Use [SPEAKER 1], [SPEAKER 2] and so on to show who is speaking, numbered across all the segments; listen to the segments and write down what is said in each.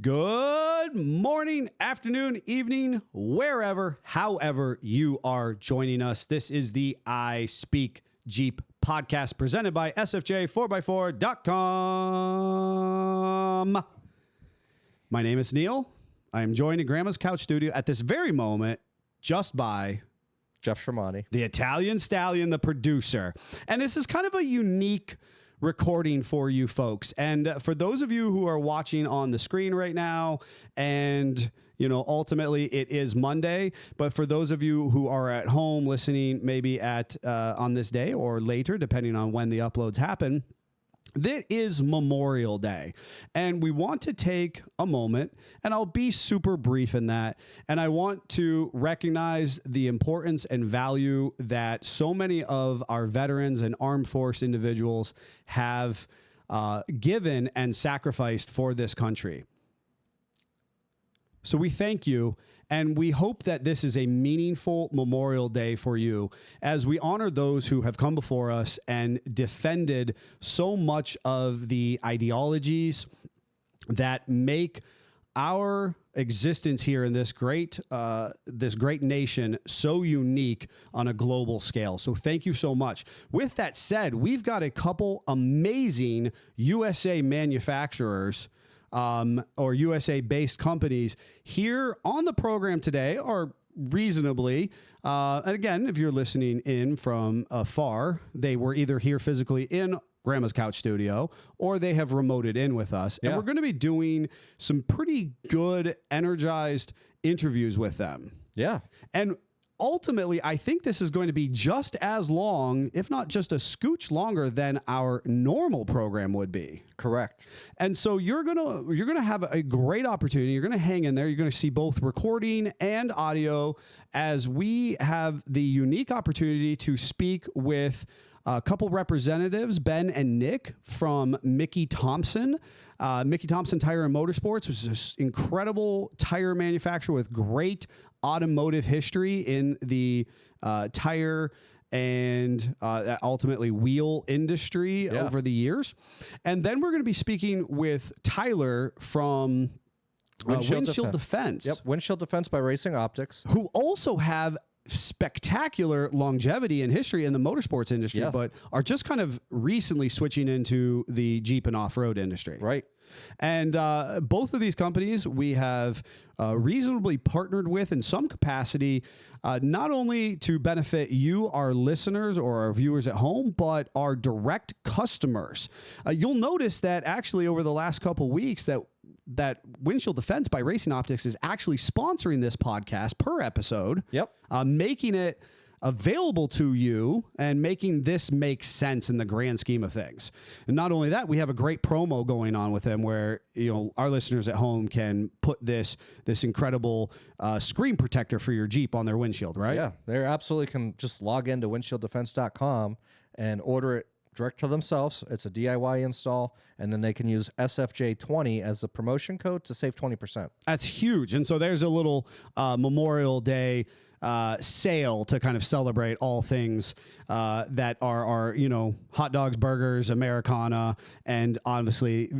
[SPEAKER 1] Good morning, afternoon, evening, wherever, however you are joining us. This is the I Speak Jeep podcast presented by SFJ4x4.com. My name is Neil. I am joined in Grandma's Couch Studio at this very moment just by
[SPEAKER 2] Jeff Shermani,
[SPEAKER 1] the Italian Stallion, the producer. And this is kind of a unique recording for you folks. And for those of you who are watching on the screen right now, and ultimately it is Monday, but for those of you who are at home listening, maybe at on this day or later, depending on when the uploads happen, this is Memorial Day, and we want to take a moment, and I'll be super brief in that, and I want to recognize the importance and value that so many of our veterans and armed force individuals have given and sacrificed for this country. So we thank you, and we hope that this is a meaningful Memorial Day for you as we honor those who have come before us and defended so much of the ideologies that make our existence here in this great nation so unique on a global scale. So thank you so much. With that said, we've got a couple amazing USA manufacturers or USA-based companies here on the program today, or reasonably. And again, if you're listening in from afar, they were either here physically in Grandma's Couch Studio, or they have remoted in with us. And we're going to be doing some pretty good, energized interviews with them.
[SPEAKER 2] Yeah.
[SPEAKER 1] And ultimately, I think this is going to be just as long, if not just a scooch longer, than our normal program would be.
[SPEAKER 2] Correct.
[SPEAKER 1] And so you're gonna have a great opportunity. You're gonna hang in there. You're gonna see both recording and audio as we have the unique opportunity to speak with a couple representatives, Ben and Nick from Mickey Thompson. Mickey Thompson Tire and Motorsports, which is an incredible tire manufacturer with great automotive history in the tire and ultimately wheel industry over the years. And then we're going to be speaking with Tyler from Windshield Defense.
[SPEAKER 2] Yep, Windshield Defense by Racing Optics.
[SPEAKER 1] Who also have spectacular longevity and history in the motorsports industry, but are just kind of recently switching into the Jeep and off-road industry.
[SPEAKER 2] Right.
[SPEAKER 1] And both of these companies we have reasonably partnered with in some capacity, not only to benefit you, our listeners or our viewers at home, but our direct customers. You'll notice that actually over the last couple weeks that Windshield Defense by Racing Optics is actually sponsoring this podcast per episode.
[SPEAKER 2] Yep.
[SPEAKER 1] Making it available to you and making this make sense in the grand scheme of things. And not only that, we have a great promo going on with them where, our listeners at home can put this incredible screen protector for your Jeep on their windshield, right?
[SPEAKER 2] Yeah, they absolutely can just log into windshieldefense.com and order it direct to themselves. It's a DIY install, and then they can use SFJ20 as the promotion code to save 20%.
[SPEAKER 1] That's huge. And so there's a little Memorial Day sale to kind of celebrate all things that are hot dogs, burgers, Americana, and obviously,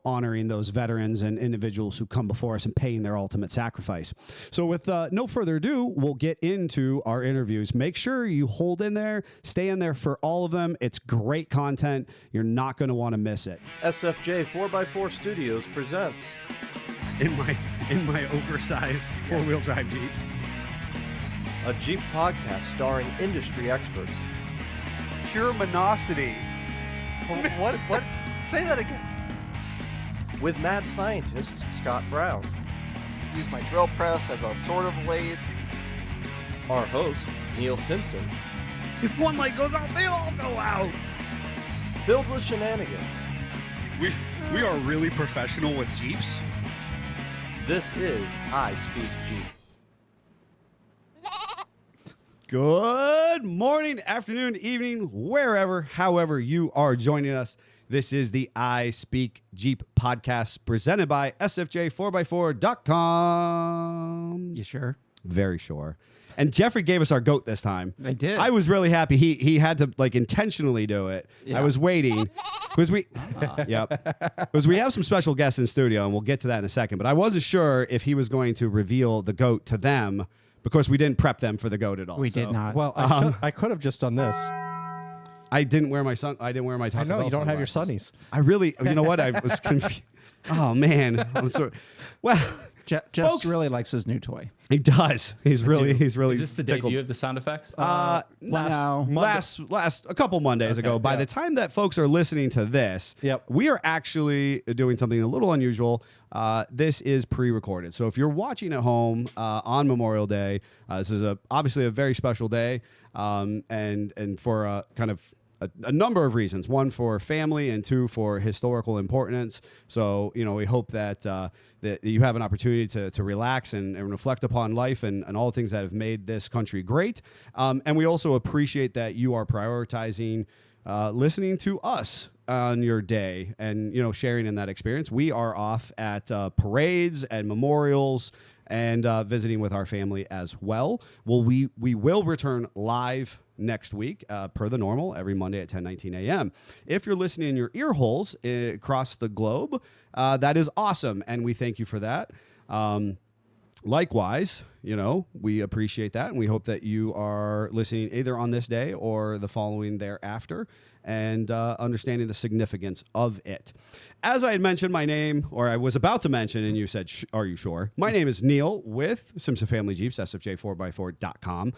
[SPEAKER 1] honoring those veterans and individuals who come before us and paying their ultimate sacrifice. So with no further ado, we'll get into our interviews. Make sure you hold in there, stay in there for all of them. It's great content. You're not going to want to miss it.
[SPEAKER 2] SFJ 4x4 Studios presents
[SPEAKER 1] In my oversized four-wheel drive Jeeps.
[SPEAKER 2] a Jeep podcast starring industry experts.
[SPEAKER 3] Pure monosity. What? Say that again.
[SPEAKER 2] With mad scientist Scott Brown.
[SPEAKER 3] Use my drill press as a sort of lathe.
[SPEAKER 2] Our host, Neil Simpson.
[SPEAKER 1] If one light goes out, they all go out.
[SPEAKER 2] Filled with shenanigans.
[SPEAKER 4] We are really professional with Jeeps.
[SPEAKER 2] This is I Speak Jeep.
[SPEAKER 1] Good morning, afternoon, evening, wherever, however you are joining us. This is the I Speak Jeep podcast presented by SFJ4x4.com.
[SPEAKER 4] You sure?
[SPEAKER 1] Very sure. And Jeffrey gave us our goat this time.
[SPEAKER 5] I did.
[SPEAKER 1] I was really happy. He had to like intentionally do it.
[SPEAKER 5] Yeah.
[SPEAKER 1] I was waiting because we because we have some special guests in studio, and we'll get to that in a second. But I wasn't sure if he was going to reveal the goat to them because we didn't prep them for the goat at all.
[SPEAKER 5] We did not.
[SPEAKER 2] Well, I could have just done this.
[SPEAKER 1] I didn't wear my I didn't wear my Taco
[SPEAKER 2] I know
[SPEAKER 1] Bell
[SPEAKER 2] you don't have your
[SPEAKER 1] sunglasses.
[SPEAKER 2] sunnies.
[SPEAKER 1] I really, you know what? I was confused. Oh man, I'm sorry. Well,
[SPEAKER 5] Jeff
[SPEAKER 1] folks-
[SPEAKER 5] really likes his new toy.
[SPEAKER 1] he does. He's really.
[SPEAKER 6] Is this the
[SPEAKER 1] tickled.
[SPEAKER 6] debut of the sound effects?
[SPEAKER 5] No.
[SPEAKER 1] last a couple Mondays ago. By the time that folks are listening to this,
[SPEAKER 2] Yep.
[SPEAKER 1] we are actually doing something a little unusual. This is pre-recorded, so if you're watching at home on Memorial Day, this is obviously a very special day, and for kind of a number of reasons. One, for family, and two, for historical importance. So, we hope that that you have an opportunity to relax and reflect upon life and all the things that have made this country great. And we also appreciate that you are prioritizing listening to us on your day and, sharing in that experience. We are off at parades and memorials and visiting with our family as well. Well, we will return live next week, per the normal, every Monday at 10:19 a.m. If you're listening in your ear holes across the globe, that is awesome, and we thank you for that. Likewise, we appreciate that, and we hope that you are listening either on this day or the following thereafter, and understanding the significance of it. As I had mentioned my name, or I was about to mention, and you said, are you sure? My name is Neil with Simpson Family Jeeps, sfj4x4.com.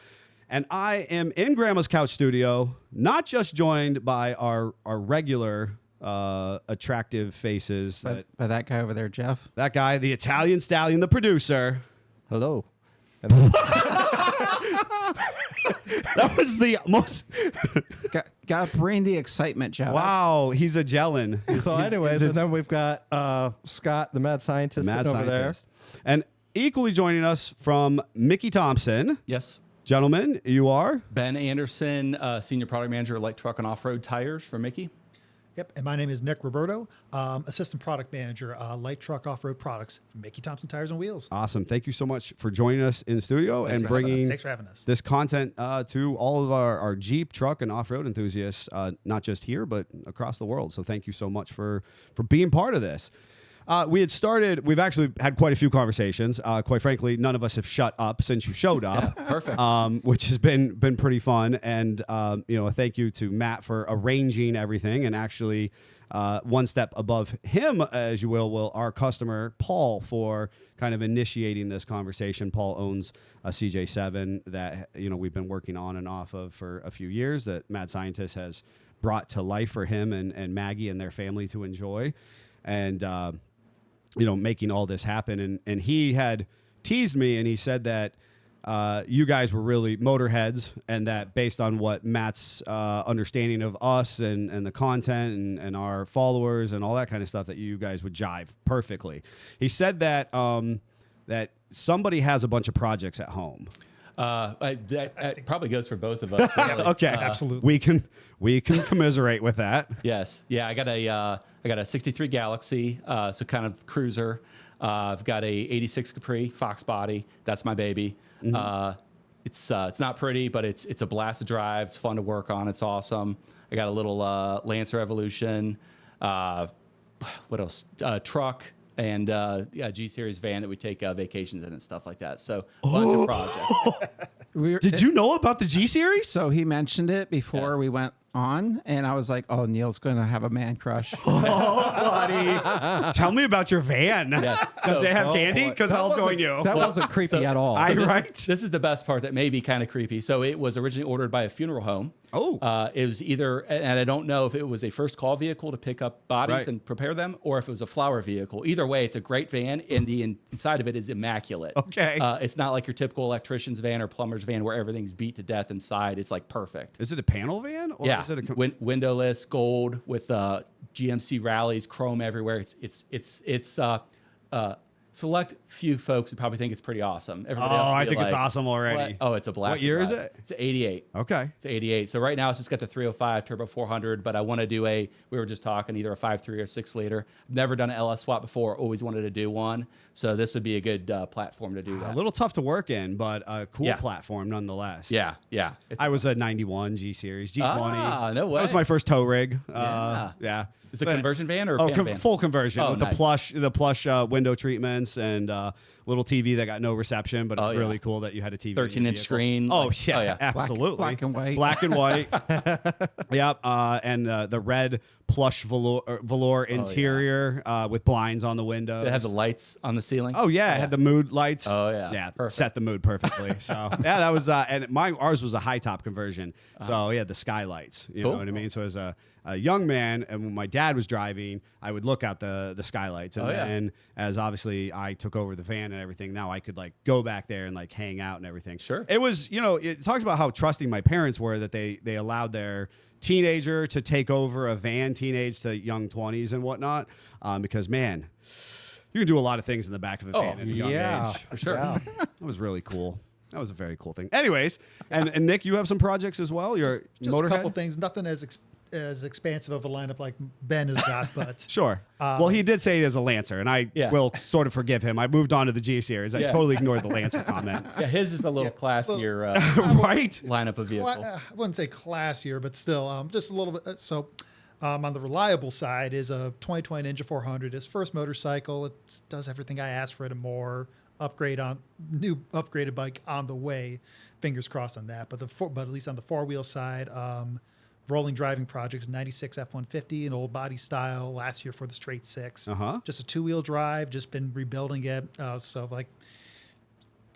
[SPEAKER 1] And I am in Grandma's Couch Studio, not just joined by our regular attractive faces.
[SPEAKER 5] By that guy over there, Jeff.
[SPEAKER 1] That guy, the Italian Stallion, the producer.
[SPEAKER 2] Hello.
[SPEAKER 1] That was the most...
[SPEAKER 5] Got to bring the excitement, Jeff.
[SPEAKER 1] Wow, he's a gelin.
[SPEAKER 2] So anyways, and then we've got Scott, the mad scientist,
[SPEAKER 1] Mad
[SPEAKER 2] sitting over there.
[SPEAKER 1] scientist. And equally joining us from Mickey Thompson.
[SPEAKER 6] Yes.
[SPEAKER 1] Gentlemen, you are?
[SPEAKER 6] Ben Anderson, Senior Product Manager, Light Truck and Off-Road Tires for Mickey.
[SPEAKER 7] Yep, and my name is Nick Roberto, Assistant Product Manager, Light Truck Off-Road Products for Mickey Thompson Tires and Wheels.
[SPEAKER 1] Awesome. Thank you so much for joining us in studio and bringing
[SPEAKER 7] Thanks for having us.
[SPEAKER 1] this content to all of our Jeep, truck, and off-road enthusiasts, not just here, but across the world. So thank you so much for being part of this. We've actually had quite a few conversations. Quite frankly, none of us have shut up since you showed up.
[SPEAKER 6] Perfect.
[SPEAKER 1] Which has been pretty fun. And, a thank you to Matt for arranging everything, and actually one step above him, as you will our customer, Paul, for kind of initiating this conversation. Paul owns a CJ7 that, we've been working on and off of for a few years, that Mad Scientist has brought to life for him and Maggie and their family to enjoy. And, making all this happen. And he had teased me, and he said that you guys were really motorheads, and that based on what Matt's understanding of us and the content and our followers and all that kind of stuff, that you guys would jive perfectly. He said that that somebody has a bunch of projects at home.
[SPEAKER 6] That probably goes for both of us. Really.
[SPEAKER 1] Okay,
[SPEAKER 7] absolutely.
[SPEAKER 1] We can commiserate with that.
[SPEAKER 6] Yes. Yeah, I got a 63 Galaxy, so kind of cruiser. I've got a 86 Capri Fox body. That's my baby. Mm-hmm. It's not pretty, but it's a blast to drive. It's fun to work on. It's awesome. I got a little Lancer Evolution. What else? Truck. And G-Series van that we take vacations in and stuff like that. So a bunch of projects.
[SPEAKER 1] Did you know about the G Series?
[SPEAKER 5] So he mentioned it before
[SPEAKER 6] Yes.
[SPEAKER 5] we went on, and I was like, "Oh, Neil's going to have a man crush."
[SPEAKER 1] Buddy, tell me about your van.
[SPEAKER 6] Yes.
[SPEAKER 1] Does
[SPEAKER 6] So-
[SPEAKER 1] it have candy? Because I'll join you.
[SPEAKER 2] That wasn't creepy at all.
[SPEAKER 6] This is the best part that may be kind of creepy. So it was originally ordered by a funeral home.
[SPEAKER 1] Oh.
[SPEAKER 6] It was either, and I don't know if it was a first call vehicle to pick up bodies
[SPEAKER 1] Right.
[SPEAKER 6] and prepare them, or if it was a flower vehicle. Either way, it's a great van, and the inside of it is immaculate.
[SPEAKER 1] Okay.
[SPEAKER 6] It's not like your typical electrician's van or plumber's van where everything's beat to death inside. It's like perfect.
[SPEAKER 1] Is it a panel van? Or
[SPEAKER 6] Yeah,
[SPEAKER 1] Is it a
[SPEAKER 6] windowless, gold with GMC rallies, chrome everywhere. It's select few folks who probably think it's pretty awesome. Everybody
[SPEAKER 1] Oh,
[SPEAKER 6] else would
[SPEAKER 1] I
[SPEAKER 6] be
[SPEAKER 1] think it's
[SPEAKER 6] like,
[SPEAKER 1] awesome already.
[SPEAKER 6] "What?" Oh, it's a blast.
[SPEAKER 1] What year is it?
[SPEAKER 6] It's 88.
[SPEAKER 1] Okay.
[SPEAKER 6] It's 88. So right now it's just got the 305 turbo 400, but I want to do we were just talking either a 5.3 or 6 liter. I've never done an LS swap before. Always wanted to do one. So this would be a good platform to do that.
[SPEAKER 1] A little tough to work in, but a cool
[SPEAKER 6] Yeah.
[SPEAKER 1] platform nonetheless.
[SPEAKER 6] Yeah.
[SPEAKER 1] I was a 91 G Series, G20.
[SPEAKER 6] Ah, no way.
[SPEAKER 1] That was my first tow rig.
[SPEAKER 6] Yeah.
[SPEAKER 1] Yeah.
[SPEAKER 6] Is it a conversion van or a
[SPEAKER 1] Oh,
[SPEAKER 6] pan van?
[SPEAKER 1] full conversion
[SPEAKER 6] Oh,
[SPEAKER 1] with
[SPEAKER 6] nice.
[SPEAKER 1] the plush window treatments and little TV that got no reception, but
[SPEAKER 6] Oh,
[SPEAKER 1] it's
[SPEAKER 6] yeah.
[SPEAKER 1] really cool that you had a TV. in your
[SPEAKER 6] 13-inch
[SPEAKER 1] vehicle.
[SPEAKER 6] screen.
[SPEAKER 1] Oh,
[SPEAKER 6] like-
[SPEAKER 1] yeah,
[SPEAKER 6] oh, yeah.
[SPEAKER 1] absolutely.
[SPEAKER 5] Black and white.
[SPEAKER 1] Black and white. Yep. And the red plush velour interior with blinds on the windows.
[SPEAKER 6] They have the lights on the ceiling.
[SPEAKER 1] Oh yeah, it had the mood lights.
[SPEAKER 6] Oh, yeah.
[SPEAKER 1] yeah,
[SPEAKER 6] Perfect.
[SPEAKER 1] set the mood perfectly. So yeah, that was and ours was a high top conversion. So yeah, the skylights. You know
[SPEAKER 6] Cool.
[SPEAKER 1] what I mean? So as a young man, and when my dad was driving, I would look out the skylights, and
[SPEAKER 6] Oh, yeah.
[SPEAKER 1] then as obviously I took over the van and everything, now I could like go back there and like hang out and everything.
[SPEAKER 6] Sure.
[SPEAKER 1] It was it talks about how trusting my parents were that they allowed their teenager to take over a van, teenage to young 20s and whatnot, because man. You can do a lot of things in the back of a van at a young age.
[SPEAKER 6] For sure.
[SPEAKER 2] Yeah.
[SPEAKER 1] That was really cool. That was a very cool thing. Anyways, and Nick, you have some projects as well. You're
[SPEAKER 7] Just
[SPEAKER 1] motorhead.
[SPEAKER 7] a couple things. Nothing as expansive of a lineup like Ben has got, but
[SPEAKER 1] Sure. Well, he did say it as a Lancer, and I
[SPEAKER 6] Yeah.
[SPEAKER 1] will sort of forgive him. I moved on to the G Series. I
[SPEAKER 6] Yeah.
[SPEAKER 1] totally ignored the Lancer comment.
[SPEAKER 6] Yeah, his is a little classier
[SPEAKER 1] Right?
[SPEAKER 6] lineup of vehicles.
[SPEAKER 7] I wouldn't say classier, but still, just a little bit. So, on the reliable side is a 2020 Ninja 400. His first motorcycle. It does everything I asked for it and more. New upgraded bike on the way. Fingers crossed on that. But at least on the 4-wheel side, rolling driving project, 96 F-150, an old body style. Last year for the straight six. Just a 2-wheel drive. Just been rebuilding it. So like.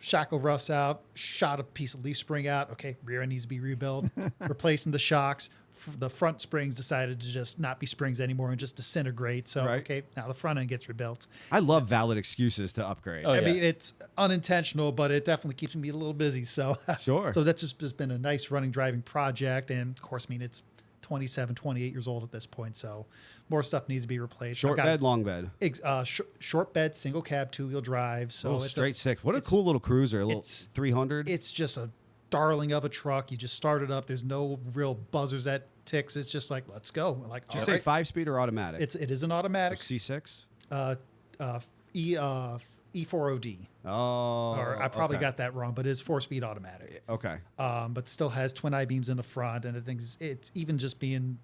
[SPEAKER 7] Shackle rust out, shot a piece of leaf spring out. Okay, rear end needs to be rebuilt. Replacing the shocks. The front springs decided to just not be springs anymore and just disintegrate. So,
[SPEAKER 1] Right.
[SPEAKER 7] okay, now the front end gets rebuilt.
[SPEAKER 1] I love valid excuses to upgrade.
[SPEAKER 6] Oh,
[SPEAKER 7] I mean,
[SPEAKER 6] yes.
[SPEAKER 7] it's unintentional, but it definitely keeps me a little busy. So,
[SPEAKER 1] Sure.
[SPEAKER 7] So that's just been a nice running driving project. And of course, I mean, it's 27, 28 years old at this point. So more stuff needs to be replaced.
[SPEAKER 1] Short
[SPEAKER 7] I've got
[SPEAKER 1] bed, long bed.
[SPEAKER 7] short bed, single cab, 2-wheel drive. So
[SPEAKER 1] Little
[SPEAKER 7] it's
[SPEAKER 1] straight six. What a
[SPEAKER 7] it's-
[SPEAKER 1] cool little cruiser. A little
[SPEAKER 7] it's-
[SPEAKER 1] 300.
[SPEAKER 7] It's just a darling of a truck. You just start it up. There's no real buzzers that ticks. It's just like, let's go. Like,
[SPEAKER 1] Did you
[SPEAKER 7] all
[SPEAKER 1] say
[SPEAKER 7] right.
[SPEAKER 1] 5-speed or automatic?
[SPEAKER 7] It is an automatic.
[SPEAKER 1] C6?
[SPEAKER 7] E40D.
[SPEAKER 1] Oh.
[SPEAKER 7] Or I probably
[SPEAKER 1] okay.
[SPEAKER 7] got that wrong, but it is 4-speed automatic.
[SPEAKER 1] Okay.
[SPEAKER 7] But still has twin I-beams in the front, and I think it's even just being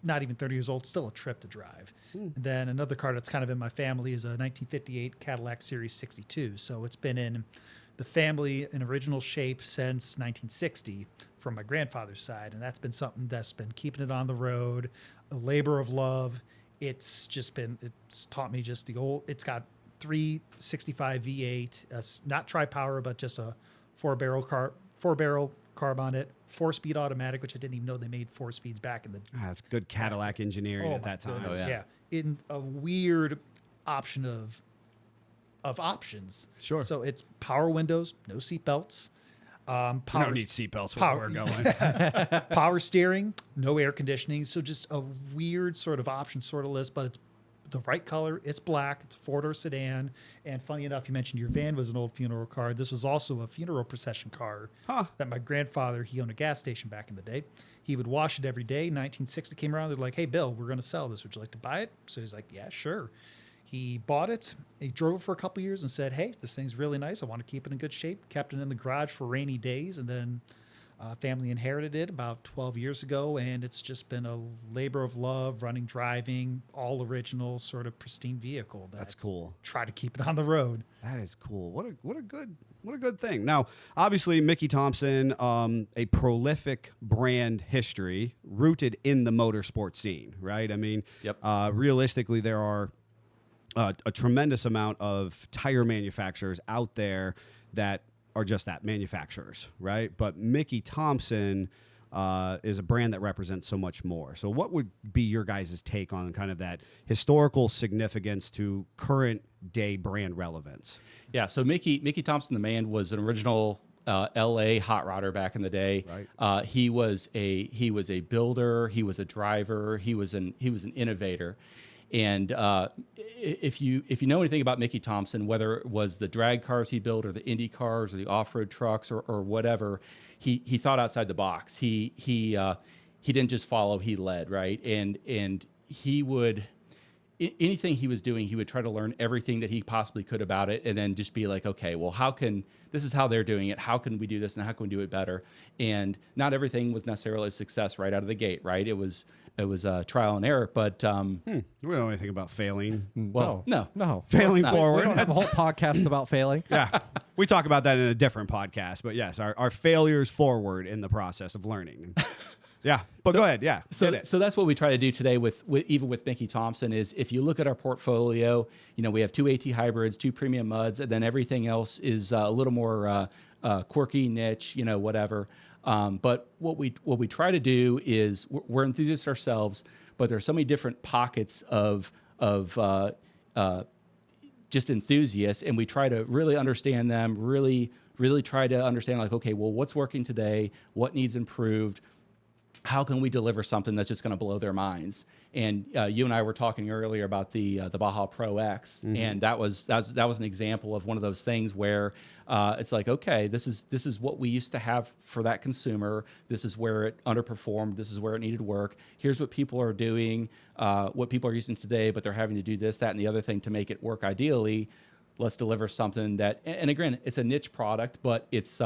[SPEAKER 7] not even 30 years old, still a trip to drive. And then another car that's kind of in my family is a 1958 Cadillac Series 62. So it's been in the family in original shape since 1960 from my grandfather's side, and that's been something that's been keeping it on the road, a labor of love. It's taught me just it's got 365 V8, not tri-power, but just a four-barrel carb on it, 4-speed automatic, which I didn't even know they made 4 speeds back in the
[SPEAKER 1] That's good Cadillac engineering at
[SPEAKER 7] my
[SPEAKER 1] that time.
[SPEAKER 7] goodness,
[SPEAKER 6] Oh, yeah.
[SPEAKER 7] In a weird option of options.
[SPEAKER 1] Sure.
[SPEAKER 7] So it's power windows, no seatbelts.
[SPEAKER 1] You
[SPEAKER 7] Power,
[SPEAKER 1] don't need seatbelts
[SPEAKER 7] power-
[SPEAKER 1] where we're going.
[SPEAKER 7] power steering, no air conditioning. So just a weird sort of option sort of list, but it's the right color. It's black. It's a 4-door sedan. And funny enough, you mentioned your van was an old funeral car. This was also a funeral procession car that my grandfather, he owned a gas station back in the day. He would wash it every day. 1960 came around. They're like, hey, Bill, we're going to sell this. Would you like to buy it? So he's like, yeah, sure. He bought it. He drove it for a couple years and said, hey, this thing's really nice. I want to keep it in good shape. Kept it in the garage for rainy days. And then family inherited it about 12 years ago. And it's just been a labor of love, running, driving, all original, sort of pristine vehicle.
[SPEAKER 1] That's cool.
[SPEAKER 7] Try to keep it on the road.
[SPEAKER 1] That is cool. What a good thing. Now, obviously, Mickey Thompson, a prolific brand history rooted in the motorsport scene, right? I mean,
[SPEAKER 6] Yep.
[SPEAKER 1] Realistically, there are a tremendous amount of tire manufacturers out there that are just that, manufacturers, right? But Mickey Thompson is a brand that represents so much more. So what would be your guys' take on kind of that historical significance to current day brand relevance?
[SPEAKER 6] Yeah, so Mickey Thompson the man was an original LA hot rodder back in the day.
[SPEAKER 1] Right.
[SPEAKER 6] He was a builder, he was a driver, he was an innovator. And if you know anything about Mickey Thompson, whether it was the drag cars he built or the Indy cars or the off-road trucks or whatever, he thought outside the box. He didn't just follow, he led, right? And he would, anything he was doing, he would try to learn everything that he possibly could about it, and then just be like, okay, well, this is how they're doing it. How can we do this, and how can we do it better? And not everything was necessarily a success right out of the gate, right? It was trial and error, but
[SPEAKER 1] We don't know anything about failing.
[SPEAKER 6] well, no.
[SPEAKER 1] Failing
[SPEAKER 6] not.
[SPEAKER 2] We
[SPEAKER 1] forward.
[SPEAKER 2] don't have a whole podcast about failing.
[SPEAKER 1] Yeah. We talk about that in a different podcast, but yes, our failures forward in the process of learning. Yeah. But go ahead. Yeah.
[SPEAKER 6] So
[SPEAKER 1] Get it.
[SPEAKER 6] that's what we try to do today with even with Mickey Thompson is if you look at our portfolio, we have 2 AT hybrids, 2 premium muds, and then everything else is a little more quirky, niche, whatever. But what we try to do is we're enthusiasts ourselves, but there's so many different pockets of just enthusiasts, and we try to really understand them, really try to understand like, okay, well, what's working today? What needs improved? How can we deliver something that's just going to blow their minds? And you and I were talking earlier about the Baja Pro X, and that was an example of one of those things where it's like, okay, this is what we used to have for that consumer. This is where it underperformed. This is where it needed work. Here's what people are doing, what people are using today, but they're having to do this, that, and the other thing to make it work ideally. Let's deliver something that, and again, it's a niche product, but it's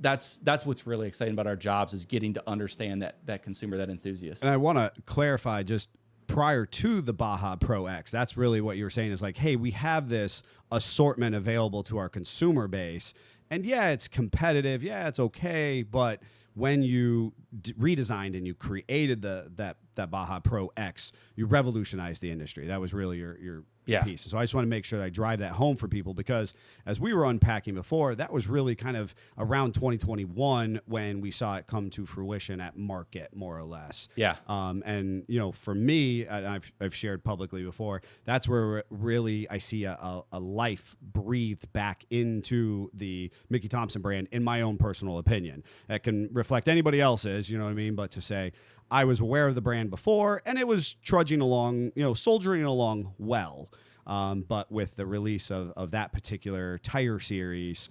[SPEAKER 6] that's what's really exciting about our jobs is getting to understand that consumer, that enthusiast.
[SPEAKER 1] And I want to clarify just prior to the Baja Pro X, that's really what you were saying is like, hey, we have this assortment available to our consumer base. And yeah, it's competitive. Yeah, it's okay. But when you redesigned and you created that Baja Pro X, you revolutionized the industry. That was really your piece. So I just want to make sure that I drive that home for people, because as we were unpacking before, that was really kind of around 2021 when we saw it come to fruition at market, more or less.
[SPEAKER 6] Yeah.
[SPEAKER 1] And for me, and I've shared publicly before, that's where really I see a life breathed back into the Mickey Thompson brand, in my own personal opinion. That can reflect anybody else's, you know what I mean? But to say, I was aware of the brand before, and it was trudging along, soldiering along well. But with the release of that particular tire series,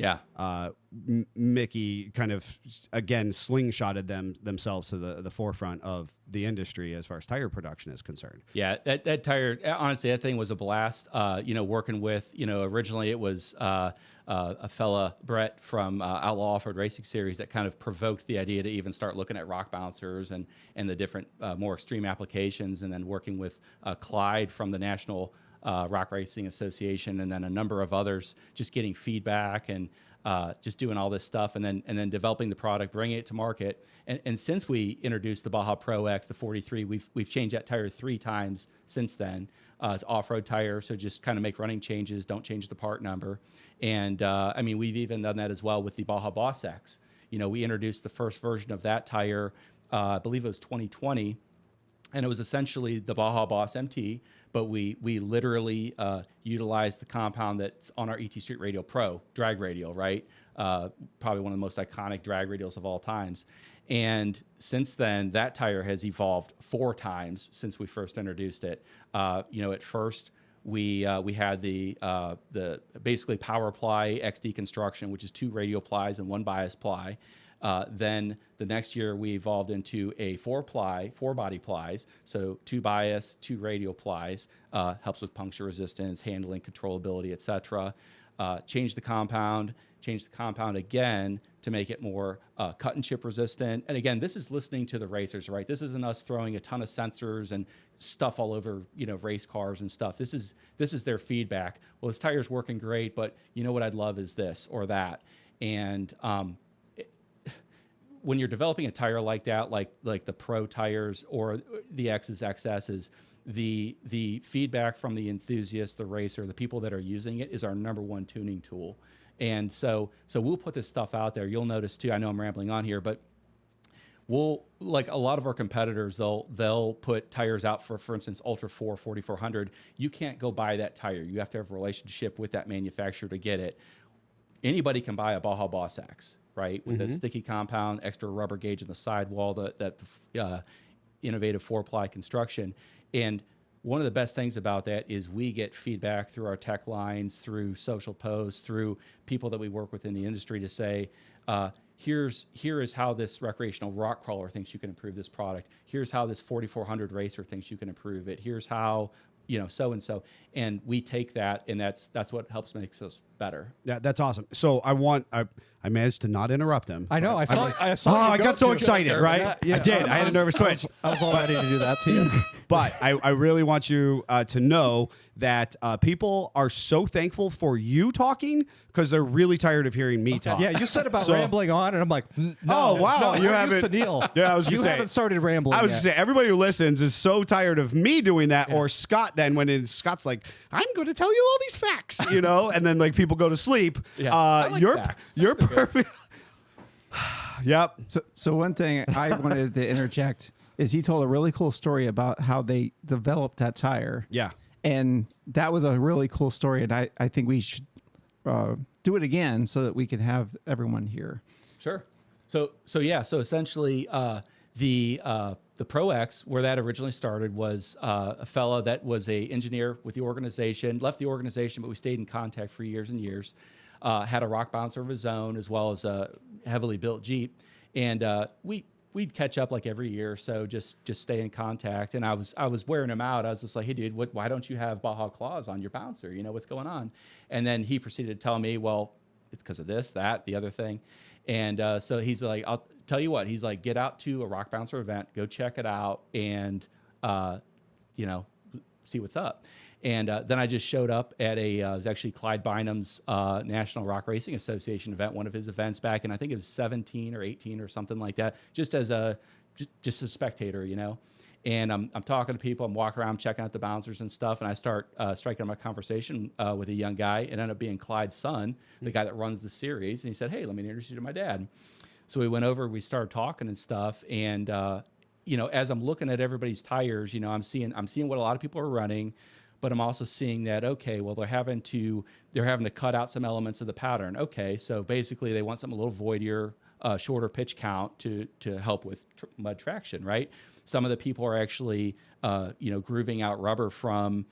[SPEAKER 1] Mickey kind of, again, slingshotted themselves to the forefront of the industry as far as tire production is concerned.
[SPEAKER 6] Yeah, that tire, honestly, that thing was a blast. Working with, originally it was a fella, Brett, from Outlaw Off-Road Racing Series that kind of provoked the idea to even start looking at rock bouncers and the different more extreme applications, and then working with Clyde from the National Rock Racing Association, and then a number of others, just getting feedback and just doing all this stuff, and then developing the product, bringing it to market. And since we introduced the Baja Pro X, the 43, we've changed that tire 3 times since then. It's off-road tire, so just kind of make running changes, don't change the part number. And we've even done that as well with the Baja Boss X. We introduced the first version of that tire, I believe it was 2020. And it was essentially the Baja Boss MT, but we literally utilized the compound that's on our ET Street Radial Pro drag radial, right? Probably one of the most iconic drag radials of all times. And since then, that tire has evolved 4 times since we first introduced it. At first, we had the basically power ply XD construction, which is 2 radial plies and 1 bias ply. Then the next year we evolved into a 4 body plies. So 2 bias, 2 radial plies, helps with puncture resistance, handling, controllability, etc. Changed the compound again to make it more cut and chip resistant. And again, this is listening to the racers, right? This isn't us throwing a ton of sensors and stuff all over, race cars and stuff. This is their feedback. Well, this tire's working great, but what I'd love is this or that. And when you're developing a tire like that, like the Pro tires or the X's, XS's, the feedback from the enthusiast, the racer, the people that are using it is our #1 tuning tool. And so we'll put this stuff out there. You'll notice too, I know I'm rambling on here, but we'll, like a lot of our competitors, they'll put tires out for instance, Ultra 4 4400. You can't go buy that tire. You have to have a relationship with that manufacturer to get it. Anybody can buy a Baja Boss X, right? With the sticky compound, extra rubber gauge in the sidewall, that innovative 4-ply construction. And one of the best things about that is we get feedback through our tech lines, through social posts, through people that we work with in the industry to say, here is how this recreational rock crawler thinks you can improve this product. Here's how this 4400 racer thinks you can improve it. Here's how, so and so. And we take that, and that's what helps makes us better.
[SPEAKER 1] Yeah, that's awesome. So I managed to not interrupt him.
[SPEAKER 2] I know. I saw
[SPEAKER 1] I got so excited, right?
[SPEAKER 2] Yeah.
[SPEAKER 1] I did. I had a nervous twitch.
[SPEAKER 2] I was all ready to do that to you.
[SPEAKER 1] But I really want you to know that people are so thankful for you talking because they're really tired of hearing me talk.
[SPEAKER 2] Yeah, you said about rambling on, and I'm like, no,
[SPEAKER 1] Oh, wow.
[SPEAKER 2] No,
[SPEAKER 1] You
[SPEAKER 2] I'm used
[SPEAKER 1] haven't-
[SPEAKER 2] to Neil.
[SPEAKER 1] Yeah, I was gonna
[SPEAKER 2] you
[SPEAKER 1] say-
[SPEAKER 2] haven't started rambling.
[SPEAKER 1] I was
[SPEAKER 2] yet.
[SPEAKER 1] going to say, everybody who listens is so tired of me doing that, or Scott then when Scott's like, I'm going to tell you all these facts, and then like people go to sleep.
[SPEAKER 6] Yeah, I like
[SPEAKER 1] you're
[SPEAKER 6] facts.
[SPEAKER 1] you're
[SPEAKER 6] Facts are good.
[SPEAKER 1] perfect. Yep.
[SPEAKER 5] So one thing I wanted to interject is he told a really cool story about how they developed that tire.
[SPEAKER 1] Yeah.
[SPEAKER 5] And that was a really cool story. And I think we should do it again so that we can have everyone here.
[SPEAKER 6] Sure. So essentially, the Pro X, where that originally started, was a fella that was a engineer with the organization, left the organization, but we stayed in contact for years and years. Had a rock bouncer of his own, as well as a heavily built Jeep, and we'd catch up like every year or so, just stay in contact. And I was wearing him out. I was just like, hey dude, why don't you have Baja claws on your bouncer? What's going on? And then he proceeded to tell me, well, it's because of this, that, the other thing. And so he's like, I'll tell you what. He's like, get out to a rock bouncer event, go check it out, and see what's up. And then I just showed up at it was actually Clyde Bynum's National Rock Racing Association event, one of his events back in, I think it was 17 or 18 or something like that, just as a spectator, And I'm talking to people, I'm walking around checking out the bouncers and stuff, and I start striking up a conversation with a young guy. It ended up being Clyde's son, the guy that runs the series, and he said, hey, let me introduce you to my dad. So we went over, we started talking and stuff, and as I'm looking at everybody's tires, I'm seeing what a lot of people are running, but I'm also seeing that, okay, well, they're having to cut out some elements of the pattern. Okay, so basically they want something a little voidier, shorter pitch count to help with mud traction, right? Some of the people are actually, grooving out rubber from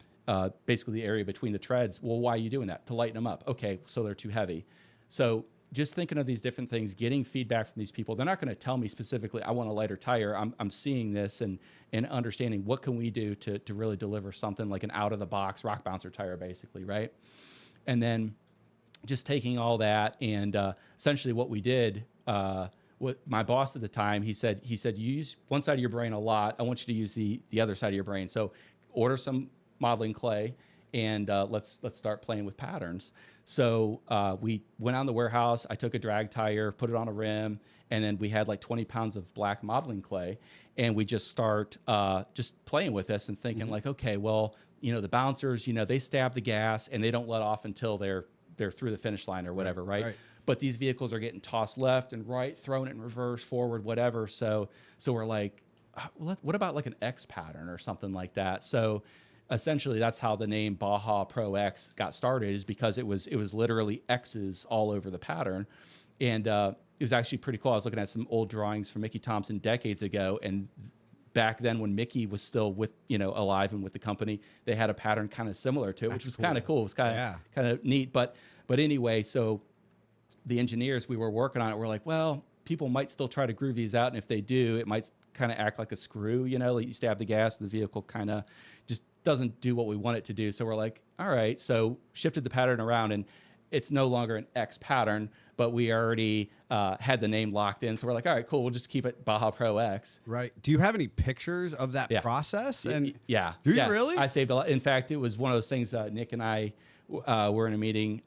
[SPEAKER 6] basically the area between the treads. Well, why are you doing that? To lighten them up. Okay, so they're too heavy. So just thinking of these different things, getting feedback from these people. They're not going to tell me specifically, I want a lighter tire. I'm seeing this and understanding what can we do to really deliver something like an out-of-the-box rock bouncer tire, basically, right? And then just taking all that and essentially what we did, what my boss at the time, he said, you use one side of your brain a lot. I want you to use the other side of your brain. So order some modeling clay and let's start playing with patterns. So we went out in the warehouse. I took a drag tire, put it on a rim, and then we had like 20 pounds of black modeling clay, and we just start just playing with this and thinking like, okay, well, the bouncers, they stab the gas and they don't let off until they're through the finish line or whatever, right? But these vehicles are getting tossed left and right, thrown in reverse, forward, whatever. So we're like, what about like an X pattern or something like that? So essentially, that's how the name Baja Pro X got started, is because it was literally X's all over the pattern. And it was actually pretty cool. I was looking at some old drawings from Mickey Thompson decades ago, and back then when Mickey was still with alive and with the company, they had a pattern kind of similar to it, which was kind of cool. It was kind of neat. But anyway, so the engineers, we were working on it. We're like, well, people might still try to groove these out, and if they do, it might kind of act like a screw. Like you stab the gas, the vehicle kind of just doesn't do what we want it to do. So we're like, all right, so shifted the pattern around, and it's no longer an X pattern, but we already had the name locked in. So we're like, all right, cool, we'll just keep it Baja Pro X.
[SPEAKER 1] Right. Do you have any pictures of that process? And
[SPEAKER 6] yeah.
[SPEAKER 1] Do you really?
[SPEAKER 6] I saved a lot. In fact, it was one of those things, Nick and I were in a meeting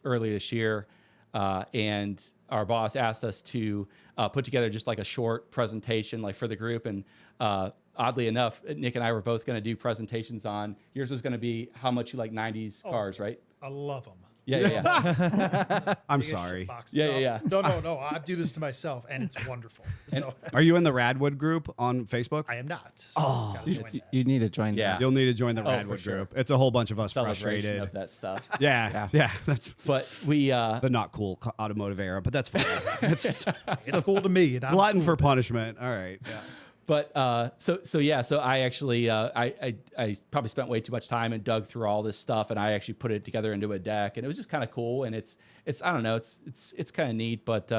[SPEAKER 6] early this year, and our boss asked us to put together just like a short presentation like for the group. And oddly enough, Nick and I were both going to do presentations on, yours was going to be how much you like 90s cars, right?
[SPEAKER 7] I love them.
[SPEAKER 6] Yeah.
[SPEAKER 1] I'm sorry.
[SPEAKER 6] Yeah.
[SPEAKER 7] No. I do this to myself, and it's wonderful. So
[SPEAKER 1] Are you in the Radwood group on Facebook?
[SPEAKER 7] I am not. So gotta join that.
[SPEAKER 5] You need to join
[SPEAKER 6] Yeah.
[SPEAKER 5] that.
[SPEAKER 1] You'll need to join the
[SPEAKER 6] Oh, for
[SPEAKER 1] Radwood
[SPEAKER 6] sure.
[SPEAKER 1] group. It's a whole bunch of us
[SPEAKER 6] Celebration
[SPEAKER 1] frustrated.
[SPEAKER 6] of that stuff.
[SPEAKER 1] Yeah. That's
[SPEAKER 6] But we,
[SPEAKER 1] the not cool automotive era, but that's fine. It's
[SPEAKER 7] It's cool to me. And I'm
[SPEAKER 1] glutton
[SPEAKER 7] cool
[SPEAKER 1] for
[SPEAKER 7] with it.
[SPEAKER 1] punishment. All right. Yeah.
[SPEAKER 6] But so I actually I probably spent way too much time and dug through all this stuff, and I actually put it together into a deck, and it was just kind of cool, and it's I don't know, it's kind of neat, but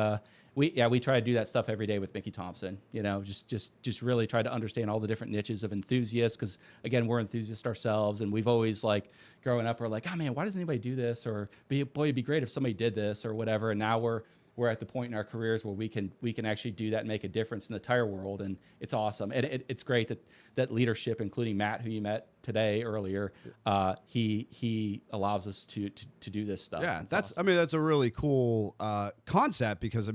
[SPEAKER 6] we try to do that stuff every day with Mickey Thompson, just really try to understand all the different niches of enthusiasts, because again, we're enthusiasts ourselves, and we've always, like, growing up, we're like, oh man, why doesn't anybody do this, or boy, it'd be great if somebody did this or whatever, and now we're at the point in our careers where we can actually do that and make a difference in the tire world, and it's awesome. And it's great that leadership, including Matt, who you met today earlier, he allows us to do this stuff.
[SPEAKER 1] Yeah,
[SPEAKER 6] It's
[SPEAKER 1] that's
[SPEAKER 6] awesome.
[SPEAKER 1] that's a really cool concept, because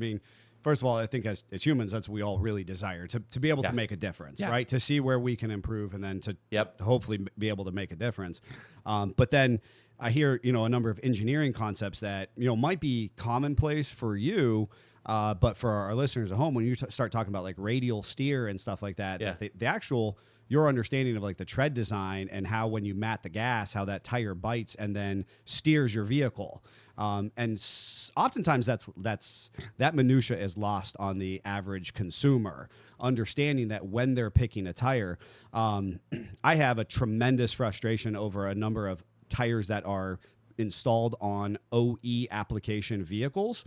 [SPEAKER 1] first of all, I think as humans, that's what we all really desire, to be able
[SPEAKER 6] Yeah.
[SPEAKER 1] to make a difference,
[SPEAKER 6] Yeah.
[SPEAKER 1] right? To see where we can improve, and then to
[SPEAKER 6] Yep.
[SPEAKER 1] hopefully be able to make a difference. But then I hear, a number of engineering concepts that, might be commonplace for you, but for our listeners at home, when you start talking about like radial steer and stuff like that,
[SPEAKER 6] Yeah.
[SPEAKER 1] the actual, your understanding of like the tread design and how when you mat the gas, how that tire bites and then steers your vehicle. Oftentimes that minutia is lost on the average consumer, understanding that when they're picking a tire. I have a tremendous frustration over a number of tires that are installed on OE application vehicles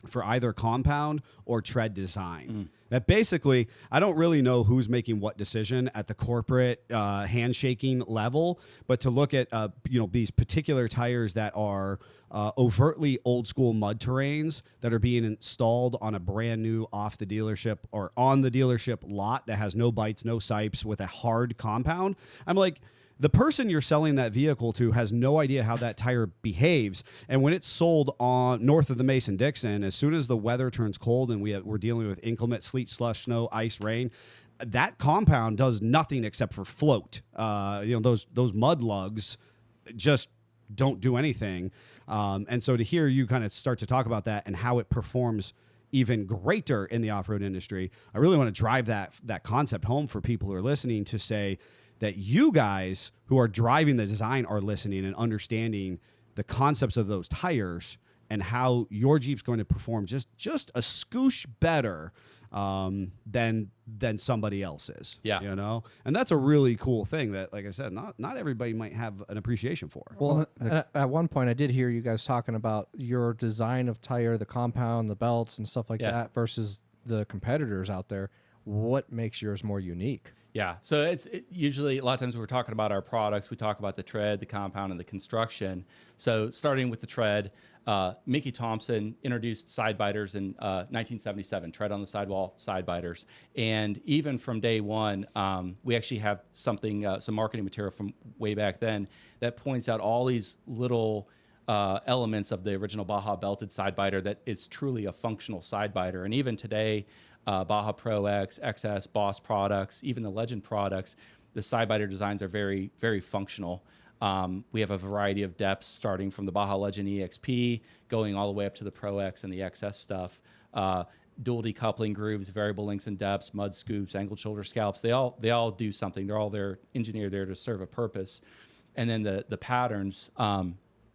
[SPEAKER 1] for either compound or tread design. That basically, I don't really know who's making what decision at the corporate handshaking level, but to look at these particular tires that are overtly old school mud terrains that are being installed on a brand new off the dealership or on the dealership lot that has no bites, no sipes, with a hard compound. I'm like, the person you're selling that vehicle to has no idea how that tire behaves. And when it's sold on north of the Mason-Dixon, as soon as the weather turns cold and we're dealing with inclement sleet, slush, snow, ice, rain, that compound does nothing except for float. Those mud lugs just don't do anything. And so to hear you kind of start to talk about that and how it performs even greater in the off-road industry, I really want to drive that concept home for people who are listening, to say that you guys who are driving the design are listening and understanding the concepts of those tires and how your Jeep's going to perform just a scoosh better than somebody else's.
[SPEAKER 6] Yeah.
[SPEAKER 1] And that's a really cool thing that, like I said, not everybody might have an appreciation for.
[SPEAKER 2] Well, at one point, I did hear you guys talking about your design of tire, the compound, the belts, and stuff like
[SPEAKER 6] Yeah.
[SPEAKER 2] that versus the competitors out there. What makes yours more unique?
[SPEAKER 6] Yeah. So usually a lot of times when we're talking about our products, we talk about the tread, the compound, and the construction. So starting with the tread, Mickey Thompson introduced side biters in 1977, tread on the sidewall side biters. And even from day one, we actually have some marketing material from way back then that points out all these little elements of the original Baja belted side biter that is truly a functional side biter. And even today, Baja Pro X, XS, Boss products, even the Legend products, the side biter designs are very, very functional. We have a variety of depths starting from the Baja Legend EXP, going all the way up to the Pro X and the XS stuff. Dual decoupling grooves, variable lengths and depths, mud scoops, angled shoulder scallops. They all do something. They're all engineered there to serve a purpose. And then the patterns,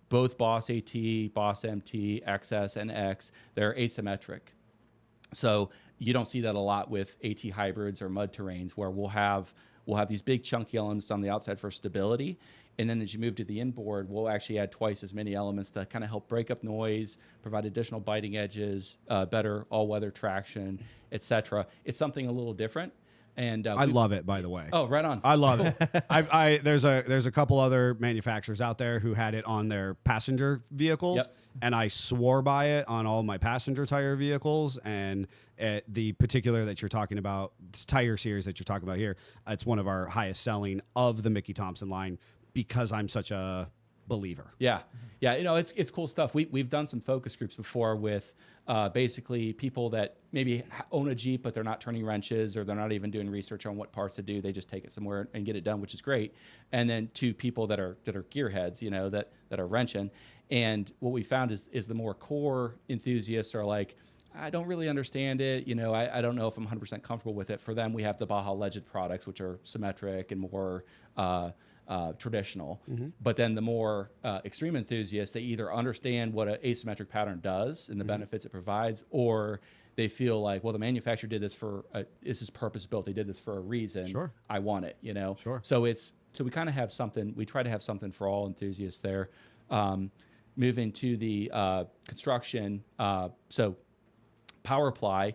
[SPEAKER 6] both Boss AT, Boss MT, XS, and X, they're asymmetric. So you don't see that a lot with AT hybrids or mud terrains, where we'll have these big chunky elements on the outside for stability, and then as you move to the inboard, we'll actually add twice as many elements to kind of help break up noise, provide additional biting edges, better all-weather traction, etc. It's something a little different. And
[SPEAKER 1] I love it, by the way.
[SPEAKER 6] Oh, right on.
[SPEAKER 1] I love it. There's a couple other manufacturers out there who had it on their passenger vehicles,
[SPEAKER 6] Yep.
[SPEAKER 1] and I swore by it on all my passenger tire vehicles. And the particular that you're talking about, this tire series that you're talking about here, it's one of our highest selling of the Mickey Thompson line, because I'm such a believer.
[SPEAKER 6] Yeah, it's cool stuff. We've done some focus groups before with basically people that maybe own a Jeep, but they're not turning wrenches, or they're not even doing research on what parts to do. They just take it somewhere and get it done, which is great. And then to people that are gearheads, that are wrenching. And what we found is the more core enthusiasts are like, I don't really understand it. I don't know if I'm 100% comfortable with it. For them, we have the Baja Legend products, which are symmetric and more traditional. But then the more extreme enthusiasts, they either understand what an asymmetric pattern does and the benefits it provides, or they feel like, well, the manufacturer did this this is purpose built. They did this for a reason.
[SPEAKER 1] Sure.
[SPEAKER 6] I want it, you know?
[SPEAKER 1] Sure.
[SPEAKER 6] So we kind of have something, we try to have something for all enthusiasts there. Moving to the construction. So power ply,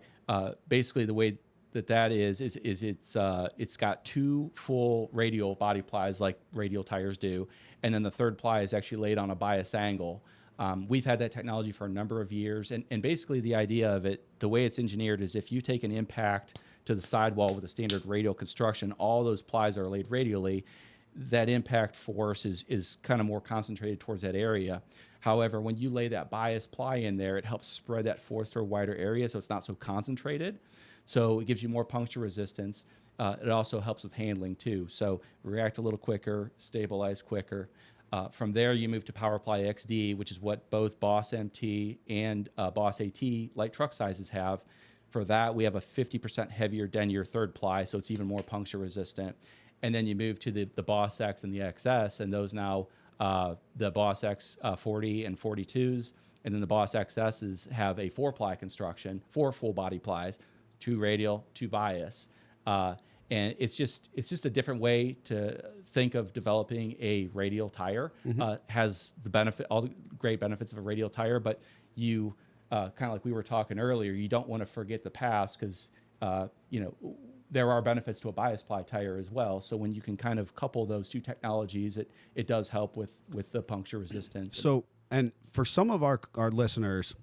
[SPEAKER 6] basically the way that is it's got 2 full radial body plies like radial tires do, and then the third ply is actually laid on a bias angle. We've had that technology for a number of years, and basically the idea of it, the way it's engineered is if you take an impact to the sidewall with a standard radial construction, all those plies are laid radially. That impact force is kind of more concentrated towards that area. However, when you lay that bias ply in there, it helps spread that force to a wider area, so it's not so concentrated. So it gives you more puncture resistance. It also helps with handling too. So react a little quicker, stabilize quicker. From there, you move to PowerPly XD, which is what both Boss MT and Boss AT light truck sizes have. For that, we have a 50% heavier denier third ply, so it's even more puncture resistant. And then you move to the Boss X and the XS, and those now, the Boss X 40 and 42s, and then the Boss XSs have a 4-ply construction, 4 full body plies, 2 radial, 2 bias. And it's just a different way to think of developing a radial tire. Has the benefit, all the great benefits of a radial tire, but you kind of like we were talking earlier, you don't want to forget the past because there are benefits to a bias ply tire as well. So when you can kind of couple those 2 technologies, it does help with the puncture resistance.
[SPEAKER 1] So, and for some of our listeners,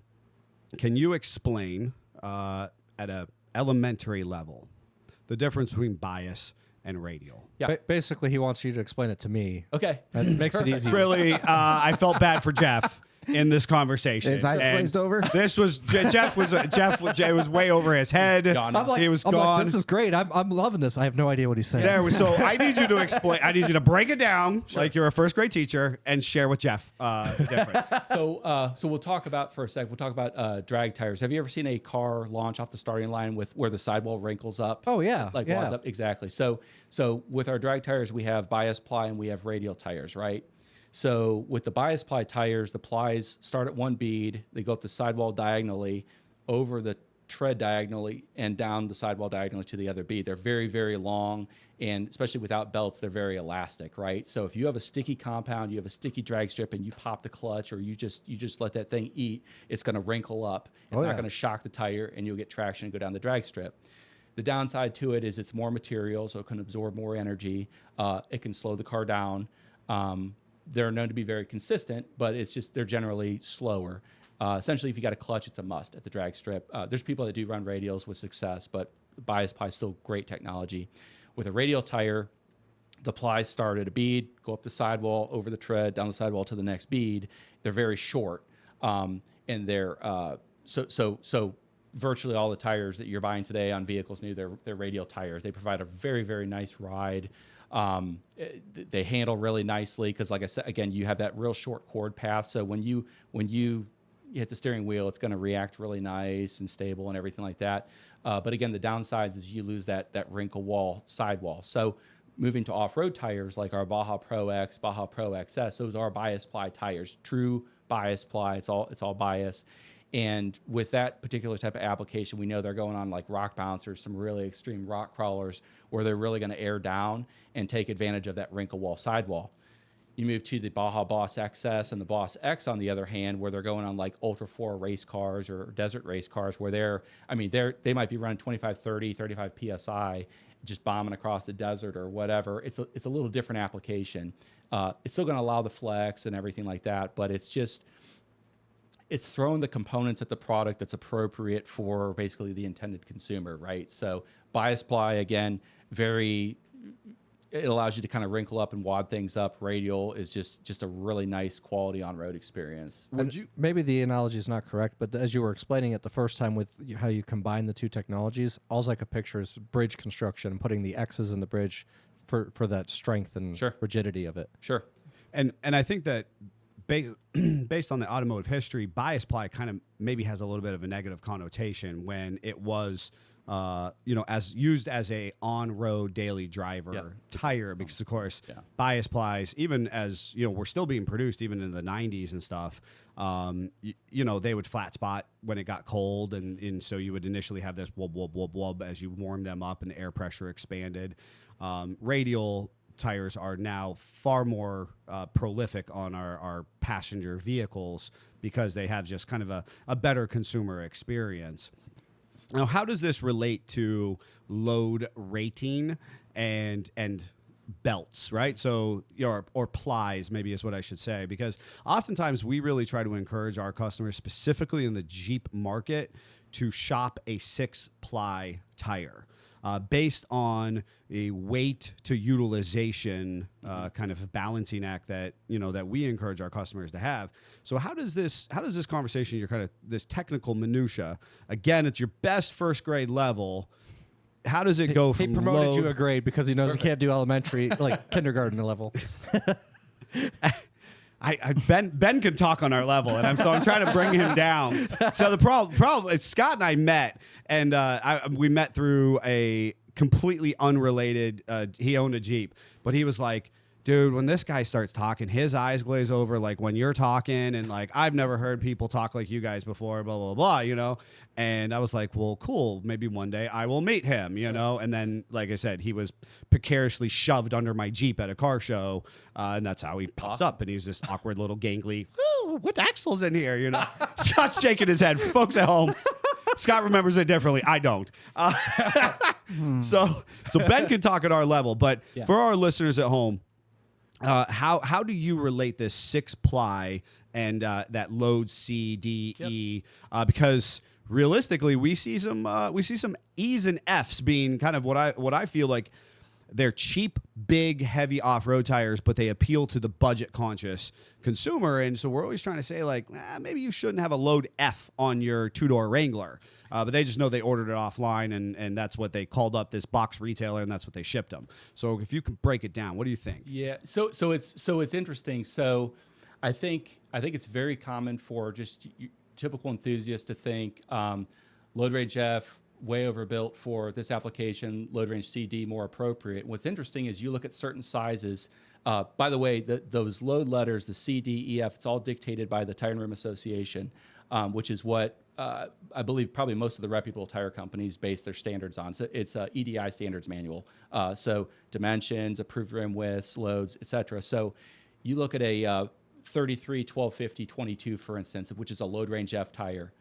[SPEAKER 1] can you explain at a elementary level the difference between bias and radial?
[SPEAKER 6] Yeah.
[SPEAKER 2] Basically, he wants you to explain it to me.
[SPEAKER 6] Okay.
[SPEAKER 2] That makes it easy.
[SPEAKER 1] Really, I felt bad for Jeff in this conversation.
[SPEAKER 5] His eyes
[SPEAKER 1] And
[SPEAKER 5] glazed over?
[SPEAKER 1] This was Jeff was way over his head.
[SPEAKER 6] Gone. I'm
[SPEAKER 1] He was
[SPEAKER 2] I'm
[SPEAKER 1] gone.
[SPEAKER 2] like, this is great. I'm loving this. I have no idea what he's saying.
[SPEAKER 1] So I need you to explain. I need you to break it down like you're a first grade teacher and share with Jeff the difference.
[SPEAKER 6] So we'll talk about for a sec. We'll talk about drag tires. Have you ever seen a car launch off the starting line with where the sidewall wrinkles up?
[SPEAKER 2] Oh, yeah.
[SPEAKER 6] like
[SPEAKER 2] Yeah.
[SPEAKER 6] wads up. Exactly. So with our drag tires, we have bias ply and we have radial tires, right? So with the bias ply tires, the plies start at one bead. They go up the sidewall diagonally, over the tread diagonally, and down the sidewall diagonally to the other bead. They're very, very long, and especially without belts, they're very elastic, right? So if you have a sticky compound, you have a sticky drag strip, and you pop the clutch, or you just let that thing eat, it's going to wrinkle up. It's not going to shock the tire, and you'll get traction and go down the drag strip. The downside to it is it's more material, so it can absorb more energy. It can slow the car down. They're known to be very consistent, but it's just they're generally slower. Essentially, if you got a clutch, it's a must at the drag strip. There's people that do run radials with success, but bias ply is still great technology. With a radial tire, the plies start at a bead, go up the sidewall, over the tread, down the sidewall to the next bead. They're very short, and they're so virtually all the tires that you're buying today on vehicles new, they're radial tires. They provide a very, very nice ride. They handle really nicely because, like I said, again, you have that real short chord path. So when you hit the steering wheel, it's going to react really nice and stable and everything like that. But again, the downsides is you lose that wrinkle wall sidewall. So moving to off-road tires like our Baja Pro X, Baja Pro XS, those are bias ply tires, true bias ply. It's all bias. And with that particular type of application, we know they're going on like rock bouncers, some really extreme rock crawlers, where they're really going to air down and take advantage of that wrinkle wall sidewall. You move to the Baja Boss XS and the Boss X, on the other hand, where they're going on like Ultra 4 race cars or desert race cars, where they might be running 25, 30, 35 PSI, just bombing across the desert or whatever. It's a little different application. It's still going to allow the flex and everything like that, but it's throwing the components at the product that's appropriate for basically the intended consumer, right? So bias ply, again, it allows you to kind of wrinkle up and wad things up. Radial is just a really nice quality on-road experience.
[SPEAKER 2] Maybe the analogy is not correct, but as you were explaining it the first time with how you combine the 2 technologies, all I could picture is bridge construction and putting the X's in the bridge for that strength and rigidity of it.
[SPEAKER 6] Sure.
[SPEAKER 1] And I think that based on the automotive history, bias ply kind of maybe has a little bit of a negative connotation when it was as used as a on-road daily driver tire, because of course bias plies, even as we're still being produced even in the 90s and stuff. They would flat spot when it got cold, and so you would initially have this wub wub wub wub as you warm them up and the air pressure expanded. Radial tires are now far more prolific on our passenger vehicles because they have just kind of a better consumer experience. Now, how does this relate to load rating and belts, right? So, or plies, maybe is what I should say, because oftentimes we really try to encourage our customers, specifically in the Jeep market, to shop a 6-ply tire. Based on a weight to utilization kind of balancing act that that we encourage our customers to have. So how does this conversation, your kind of this technical minutia, again, it's your best first grade level. How does it go from
[SPEAKER 2] he promoted
[SPEAKER 1] low?
[SPEAKER 2] you a grade because he knows you can't do elementary like kindergarten level.
[SPEAKER 1] Ben can talk on our level, and I'm trying to bring him down. So the problem is Scott and I met, and we met through a completely unrelated. He owned a Jeep, but he was like, dude, when this guy starts talking, his eyes glaze over like when you're talking, and like I've never heard people talk like you guys before, blah blah blah, And I was like, well, cool, maybe one day I will meet him, And then, like I said, he was precariously shoved under my Jeep at a car show, and that's how he pops up, and he's this awkward little gangly. Ooh, what axle's in here? Scott's shaking his head. Folks at home, Scott remembers it differently. I don't. So Ben can talk at our level, but for our listeners at home. How do you relate this 6-ply and that load C, D, E? Because realistically, we see some E's and F's being kind of what I feel like they're cheap, big, heavy off-road tires, but they appeal to the budget-conscious consumer. And so we're always trying to say, like, maybe you shouldn't have a load F on your two-door Wrangler. But they just know they ordered it offline, and that's what they called up this box retailer, and that's what they shipped them. So if you can break it down, what do you think?
[SPEAKER 6] Yeah. So it's interesting. So I think it's very common for just typical enthusiasts to think load range F, way overbuilt for this application, load range CD more appropriate. What's interesting is you look at certain sizes. By the way, those load letters, the C, D, E, F, it's all dictated by the Tire and Rim Association, which is what I believe probably most of the reputable tire companies base their standards on. So it's a EDI standards manual. So dimensions, approved rim widths, loads, etc. So you look at a 33, 1250, 22, for instance, which is a load range F tire.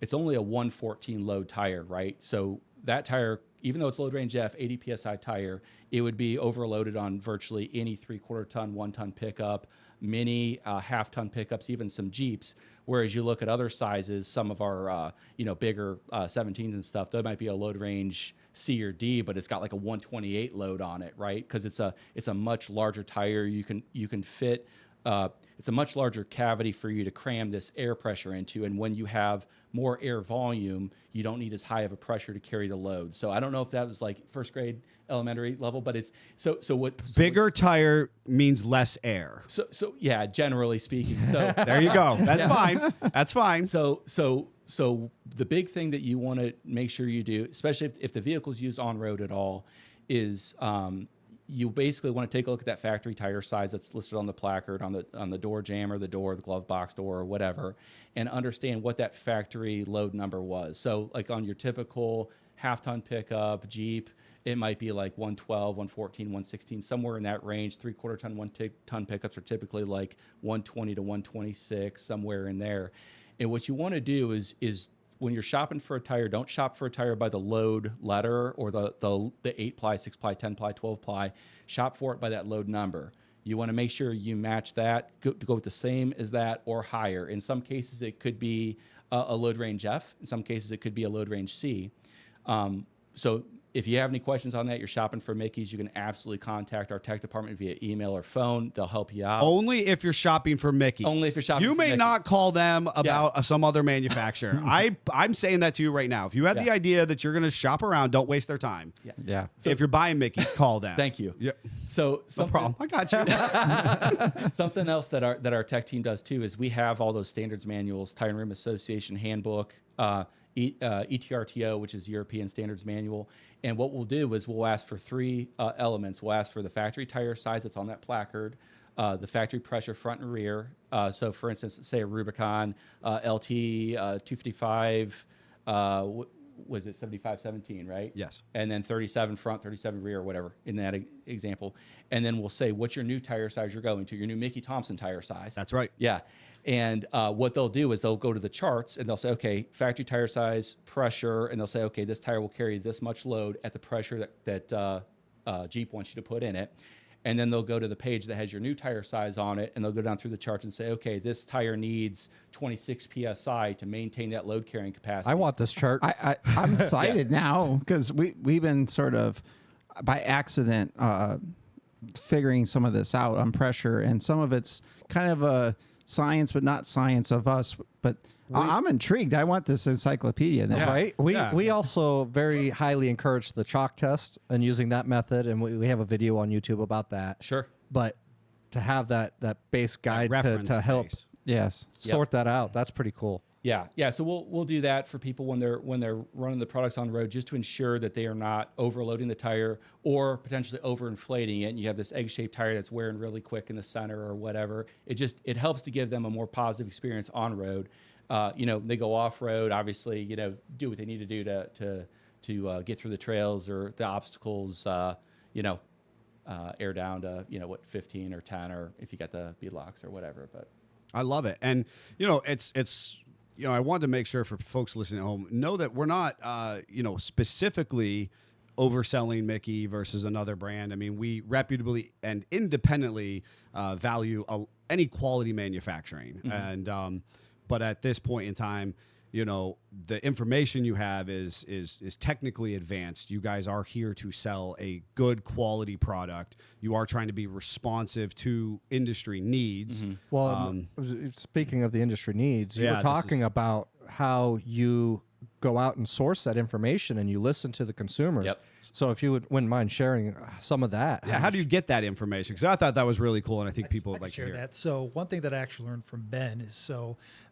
[SPEAKER 6] It's only a 114 load tire, right? So that tire, even though it's load range F, 80 PSI tire, it would be overloaded on virtually any 3/4 ton, 1 ton pickup, mini half-ton pickups, even some Jeeps. Whereas you look at other sizes, some of our bigger 17s and stuff, that might be a load range C or D, but it's got like a 128 load on it, right? Because it's a much larger tire. You can fit. It's a much larger cavity for you to cram this air pressure into, and when you have more air volume, you don't need as high of a pressure to carry the load. So I don't know if that was like first grade elementary level, but it's so
[SPEAKER 1] bigger tire means less air.
[SPEAKER 6] So yeah, generally speaking. So
[SPEAKER 1] there you go. That's fine. That's fine.
[SPEAKER 6] So the big thing that you want to make sure you do, especially if the vehicle's used on road at all, is you basically want to take a look at that factory tire size that's listed on the placard, on the door jammer, the glove box door, or whatever, and understand what that factory load number was. So like on your typical half-ton pickup Jeep, it might be like 112, 114, 116, somewhere in that range. 3/4 ton, 1 ton pickups are typically like 120 to 126, somewhere in there. And what you want to do is when you're shopping for a tire, don't shop for a tire by the load letter or the 8-ply, 6-ply, 10-ply, 12-ply. Shop for it by that load number. You want to make sure you match that, go with the same as that or higher. In some cases, it could be a load range F. In some cases, it could be a load range C. So if you have any questions on that, you're shopping for Mickey's, you can absolutely contact our tech department via email or phone. They'll help you out.
[SPEAKER 1] Only if you're shopping for Mickey's.
[SPEAKER 6] Only if you're shopping
[SPEAKER 1] for Mickey's. You may not call them about some other manufacturer. I'm saying that to you right now. If you had the idea that you're going to shop around, don't waste their time.
[SPEAKER 2] Yeah.
[SPEAKER 1] So if you're buying Mickey's, call them.
[SPEAKER 6] Thank you.
[SPEAKER 1] Yeah.
[SPEAKER 6] So
[SPEAKER 1] no problem. I got you.
[SPEAKER 6] Something else that our tech team does too is we have all those standards manuals, Tire and Rim Association handbook. ETRTO, which is European Standards Manual. And what we'll do is we'll ask for three elements. We'll ask for the factory tire size that's on that placard, the factory pressure front and rear. So, for instance, say a Rubicon LT 255, was it 7517, right?
[SPEAKER 1] Yes.
[SPEAKER 6] And then 37 front, 37 rear, whatever, in that example. And then we'll say, what's your new tire size you're going to, your new Mickey Thompson tire size.
[SPEAKER 1] That's right.
[SPEAKER 6] Yeah. And what they'll do is they'll go to the charts and they'll say, okay, factory tire size, pressure, and they'll say, okay, this tire will carry this much load at the pressure that Jeep wants you to put in it. And then they'll go to the page that has your new tire size on it, and they'll go down through the charts and say, okay, this tire needs 26 PSI to maintain that load carrying capacity.
[SPEAKER 2] I want this chart.
[SPEAKER 5] I'm excited now because we've been sort of by accident figuring some of this out on pressure, and some of it's kind of a science, but not science of us. But I'm intrigued. I want this encyclopedia now.
[SPEAKER 1] Yeah.
[SPEAKER 2] Right. We also very highly encourage the chalk test and using that method, and we have a video on YouTube about that.
[SPEAKER 6] Sure.
[SPEAKER 2] But to have that base guide to help
[SPEAKER 1] base.
[SPEAKER 5] Yes.
[SPEAKER 2] sort that out, that's pretty cool.
[SPEAKER 6] Yeah, yeah. So we'll do that for people when they're running the products on the road, just to ensure that they are not overloading the tire or potentially overinflating it. And you have this egg-shaped tire that's wearing really quick in the center or whatever. It helps to give them a more positive experience on road. They go off road, obviously, do what they need to do to get through the trails or the obstacles. Air down to 15 or 10, or if you got the beadlocks or whatever. But
[SPEAKER 1] I love it, and it's. I wanted to make sure for folks listening at home know that we're not, specifically overselling Mickey versus another brand. I mean, we reputably and independently value any quality manufacturing. Mm-hmm. And but at this point in time, the information you have is technically advanced. You guys are here to sell a good quality product. You are trying to be responsive to industry needs.
[SPEAKER 6] Mm-hmm.
[SPEAKER 2] Well, speaking of the industry needs, you were talking about how you go out and source that information and you listen to the consumers.
[SPEAKER 6] Yep.
[SPEAKER 2] So if you wouldn't mind sharing some of that.
[SPEAKER 1] Yeah, how do you get that information? Because I thought that was really cool, and I think people would like to
[SPEAKER 7] share
[SPEAKER 1] hear
[SPEAKER 7] that. So one thing that I actually learned from Ben is,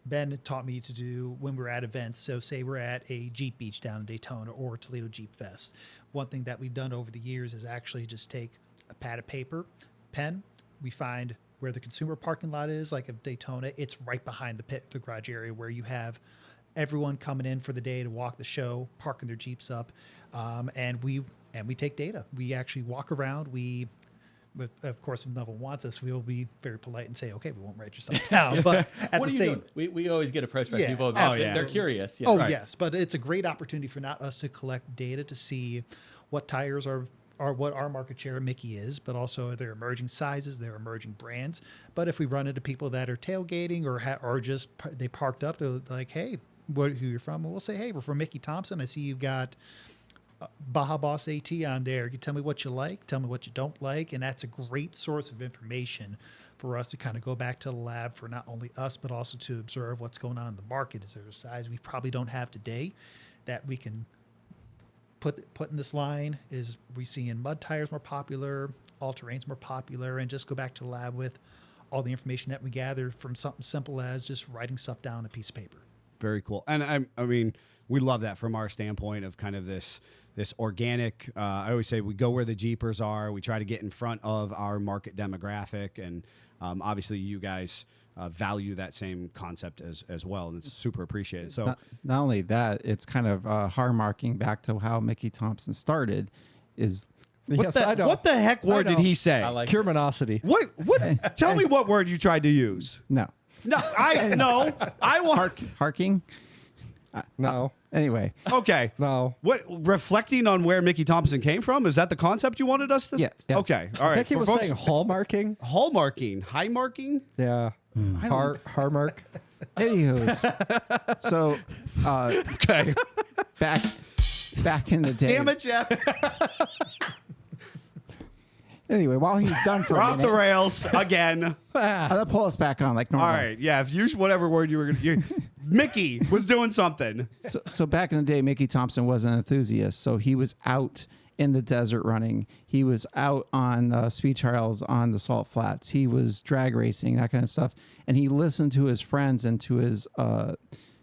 [SPEAKER 7] Ben taught me to do when we're at events. So say we're at a Jeep Beach down in Daytona or Toledo Jeep Fest. One thing that we've done over the years is actually just take a pad of paper, pen. We find where the consumer parking lot is, like of Daytona. It's right behind the garage area where you have everyone coming in for the day to walk the show, parking their Jeeps up, and we take data. We actually walk around. But of course, if no one wants us, we will be very polite and say, "Okay, we won't write yourself down." But at
[SPEAKER 6] what
[SPEAKER 7] the
[SPEAKER 6] are you doing? We always get approached by people. They're curious. Yeah.
[SPEAKER 7] Oh, right. Yes, but it's a great opportunity for not us to collect data to see what tires are what our market share of Mickey is, but also their emerging sizes, their emerging brands. But if we run into people that are tailgating or just they parked up, they're like, "Hey, who you're from?" And we'll say, "Hey, we're from Mickey Thompson. I see you've got Baja Boss AT on there. You tell me what you like, tell me what you don't like." And that's a great source of information for us to kind of go back to the lab for not only us, but also to observe what's going on in the market. Is there a size we probably don't have today that we can put in this line? Is we seeing mud tires more popular, all-terrains more popular, and just go back to the lab with all the information that we gather from something simple as just writing stuff down on a piece of paper.
[SPEAKER 1] Very cool. And I mean, we love that from our standpoint of kind of this organic. I always say we go where the Jeepers are. We try to get in front of our market demographic, and obviously you guys value that same concept as well, and it's super appreciated. So
[SPEAKER 5] not only that, it's kind of hallmarking back to how Mickey Thompson started. What
[SPEAKER 1] the heck word did he say?
[SPEAKER 6] I like
[SPEAKER 2] Curiosity.
[SPEAKER 1] What? Tell me what word you tried to use.
[SPEAKER 5] No.
[SPEAKER 1] I want
[SPEAKER 5] Harking.
[SPEAKER 2] No.
[SPEAKER 5] Anyway.
[SPEAKER 1] Okay.
[SPEAKER 2] No.
[SPEAKER 1] What, reflecting on where Mickey Thompson came from? Is that the concept you wanted us to?
[SPEAKER 5] Yes.
[SPEAKER 1] Okay. All right.
[SPEAKER 2] I think he was saying hallmarking.
[SPEAKER 1] Hallmarking, high marking.
[SPEAKER 2] Yeah. Harmark.
[SPEAKER 5] Anywho, so
[SPEAKER 1] Okay.
[SPEAKER 5] back in the day.
[SPEAKER 1] Damn it, Jeff.
[SPEAKER 5] Anyway, while he's done for
[SPEAKER 1] We're
[SPEAKER 5] a
[SPEAKER 1] off
[SPEAKER 5] minute,
[SPEAKER 1] the rails again.
[SPEAKER 5] I'll pull us back on like normal.
[SPEAKER 1] All right. Yeah. If use whatever word you were going to use. Mickey was doing something.
[SPEAKER 5] So back in the day, Mickey Thompson was an enthusiast. So he was out in the desert running. He was out on speed trials on the salt flats. He was drag racing, that kind of stuff. And he listened to his friends and to his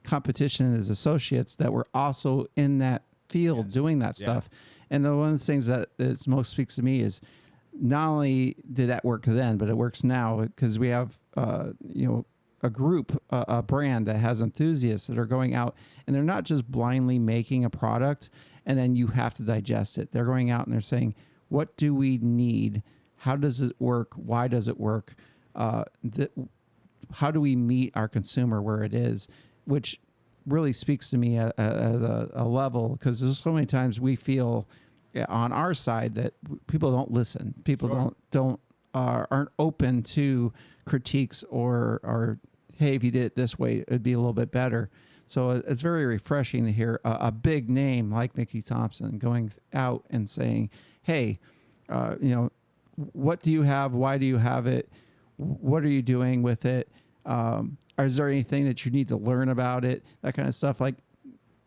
[SPEAKER 5] competition as associates that were also in that field doing that stuff. And one of the things that is most speaks to me is not only did that work then, but it works now because we have, a group, a brand that has enthusiasts that are going out and they're not just blindly making a product and then you have to digest it. They're going out and they're saying, what do we need? How does it work? Why does it work? How do we meet our consumer where it is? Which really speaks to me at a level, because there's so many times we feel on our side that people don't listen. People aren't open to critiques or hey, if you did it this way, it'd be a little bit better. So it's very refreshing to hear a big name like Mickey Thompson going out and saying, hey, what do you have? Why do you have it? What are you doing with it? Is there anything that you need to learn about it? That kind of stuff. Like,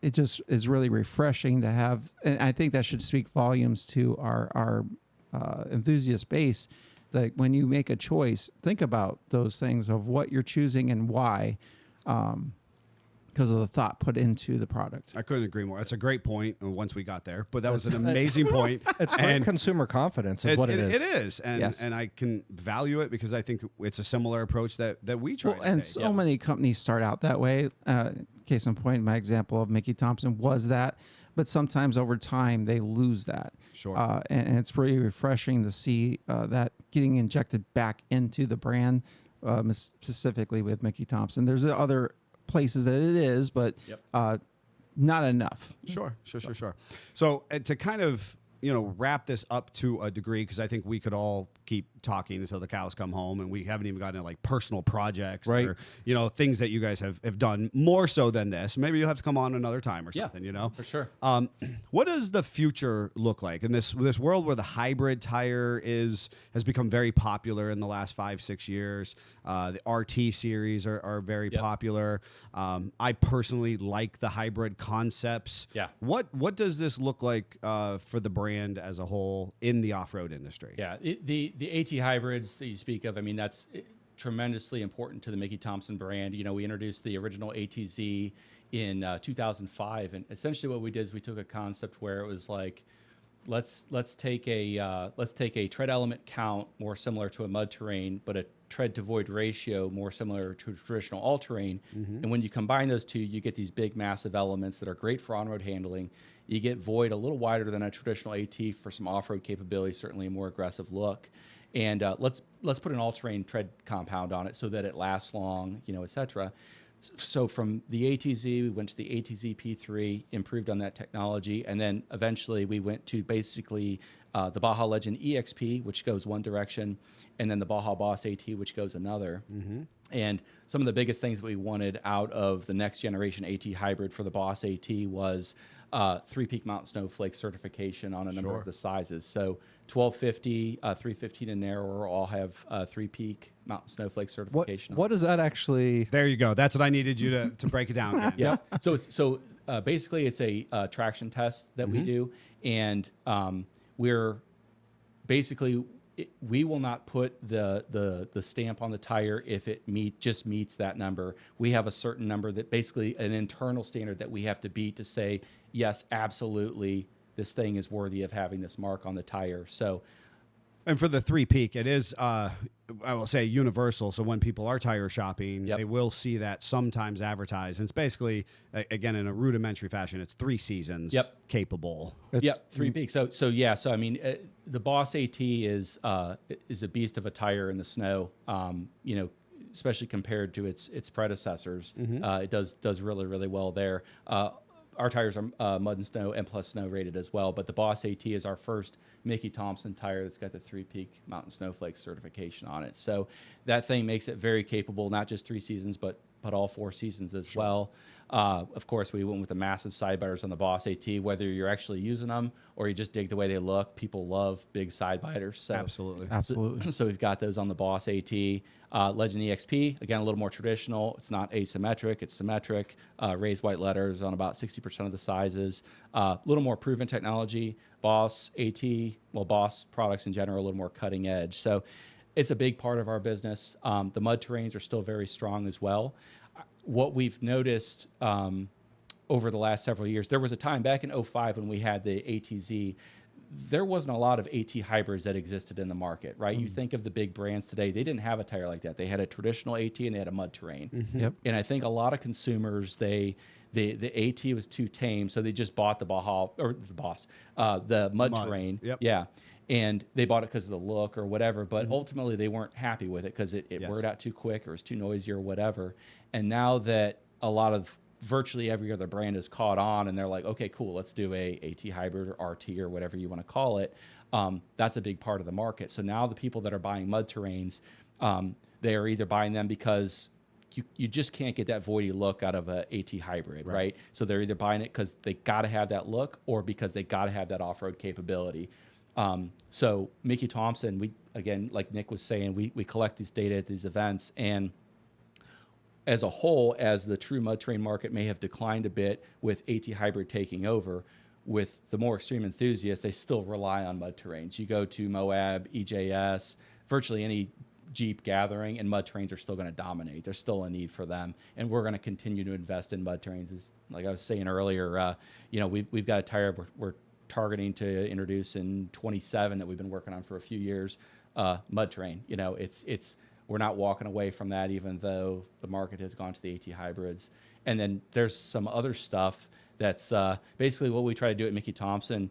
[SPEAKER 5] it just is really refreshing to have. And I think that should speak volumes to our enthusiast base. That when you make a choice, think about those things of what you're choosing and why, because of the thought put into the product.
[SPEAKER 1] I couldn't agree more. That's a great point once we got there, but that was an amazing point.
[SPEAKER 2] It's great consumer confidence is what it is.
[SPEAKER 1] It is. And I can value it because I think it's a similar approach that we try to
[SPEAKER 5] and
[SPEAKER 1] take.
[SPEAKER 5] so many companies start out that way. Case in point, my example of Mickey Thompson was that, but sometimes over time they lose that.
[SPEAKER 1] Sure.
[SPEAKER 5] And it's really refreshing to see that getting injected back into the brand, specifically with Mickey Thompson. There's other places that it is, but not enough.
[SPEAKER 1] Sure. So to kind of wrap this up to a degree, because I think we could all keep talking until the cows come home, and we haven't even gotten to like personal projects or things that you guys have done more so than this. Maybe you'll have to come on another time or something.
[SPEAKER 6] For sure.
[SPEAKER 1] What does the future look like in this world where the hybrid tire has become very popular in the last 5-6 years? The RT series are very popular. I personally like the hybrid concepts. What does this look like for the brand as a whole in the off-road industry?
[SPEAKER 6] The AT hybrids that you speak of, I mean, that's tremendously important to the Mickey Thompson brand. We introduced the original ATZ in 2005, and essentially what we did is we took a concept where it was like, let's take a tread element count more similar to a mud terrain, but a tread to void ratio more similar to traditional all terrain. And when you combine those two, you get these big, massive elements that are great for on-road handling. You get void a little wider than a traditional AT for some off-road capability, certainly a more aggressive look. And let's put an all-terrain tread compound on it so that it lasts long, et cetera. So from the ATZ, we went to the ATZ P3, improved on that technology, and then eventually we went to basically the Baja Legend EXP, which goes one direction, and then the Baja Boss AT, which goes another. And some of the biggest things that we wanted out of the next generation AT hybrid for the Boss AT was 3-peak mountain snowflake certification on a number of the sizes. So 1250, 315 and narrower all have 3-peak mountain snowflake certification.
[SPEAKER 2] What does that actually?
[SPEAKER 1] There you go. That's what I needed you to break it down.
[SPEAKER 6] Yes. So basically, it's a traction test that we do, and we're basically we will not put the stamp on the tire if it just meets that number. We have a certain number that basically an internal standard that we have to beat to say, yes, absolutely, this thing is worthy of having this mark on the tire. So,
[SPEAKER 1] and for the 3-peak, it is, I will say, universal. So when people are tire shopping, they will see that sometimes advertised. And it's basically, again, in a rudimentary fashion, it's 3 seasons capable.
[SPEAKER 6] 3-peak. So I mean, the Boss AT is a beast of a tire in the snow. Especially compared to its predecessors, it does really, really well there. Our tires are mud and snow and plus snow rated as well, but the Boss AT is our first Mickey Thompson tire that's got the 3-peak mountain snowflake certification on it. So that thing makes it very capable, not just 3 seasons, but all 4 seasons as well. Of course, we went with the massive side biters on the Boss AT. Whether you're actually using them or you just dig the way they look, people love big side biters. So,
[SPEAKER 5] Absolutely.
[SPEAKER 6] So we've got those on the Boss AT. Legend EXP, again, a little more traditional. It's not asymmetric, it's symmetric. Raised white letters on about 60% of the sizes. A little more proven technology. Boss AT, Boss products in general, a little more cutting edge. So it's a big part of our business. The mud terrains are still very strong as well. what we've noticed over the last several years, there was a time back in '05 when we had the ATZ. There wasn't a lot of AT hybrids that existed in the market, right? You think of the big brands today, they didn't have a tire like that. They had a traditional AT and they had a mud terrain.
[SPEAKER 2] Yep.
[SPEAKER 6] And I think a lot of consumers, the AT was too tame, so they just bought the mud terrain.
[SPEAKER 1] Yep.
[SPEAKER 6] Yeah. And they bought it because of the look or whatever, but ultimately they weren't happy with it because it wore out too quick or it was too noisy or whatever. And now that a lot of virtually every other brand has caught on and they're like, okay, cool, let's do a AT hybrid or RT or whatever you want to call it. That's a big part of the market. So now the people that are buying mud terrains, they are either buying them because you just can't get that voidy look out of a AT hybrid, right? So they're either buying it because they got to have that look or because they got to have that off-road capability. So Mickey Thompson, we, again, like Nick was saying, we collect these data at these events, and as a whole, as the true mud terrain market may have declined a bit with AT hybrid taking over, with the more extreme enthusiasts, they still rely on mud terrains. You go to Moab, EJS, virtually any Jeep gathering, and mud terrains are still going to dominate. There's still a need for them, and we're going to continue to invest in mud terrains. As, like I was saying earlier, we've got a tire we're targeting to introduce in 27 that we've been working on for a few years. Mud terrain, it's we're not walking away from that, even though the market has gone to the AT hybrids. And then there's some other stuff that's basically what we try to do at Mickey Thompson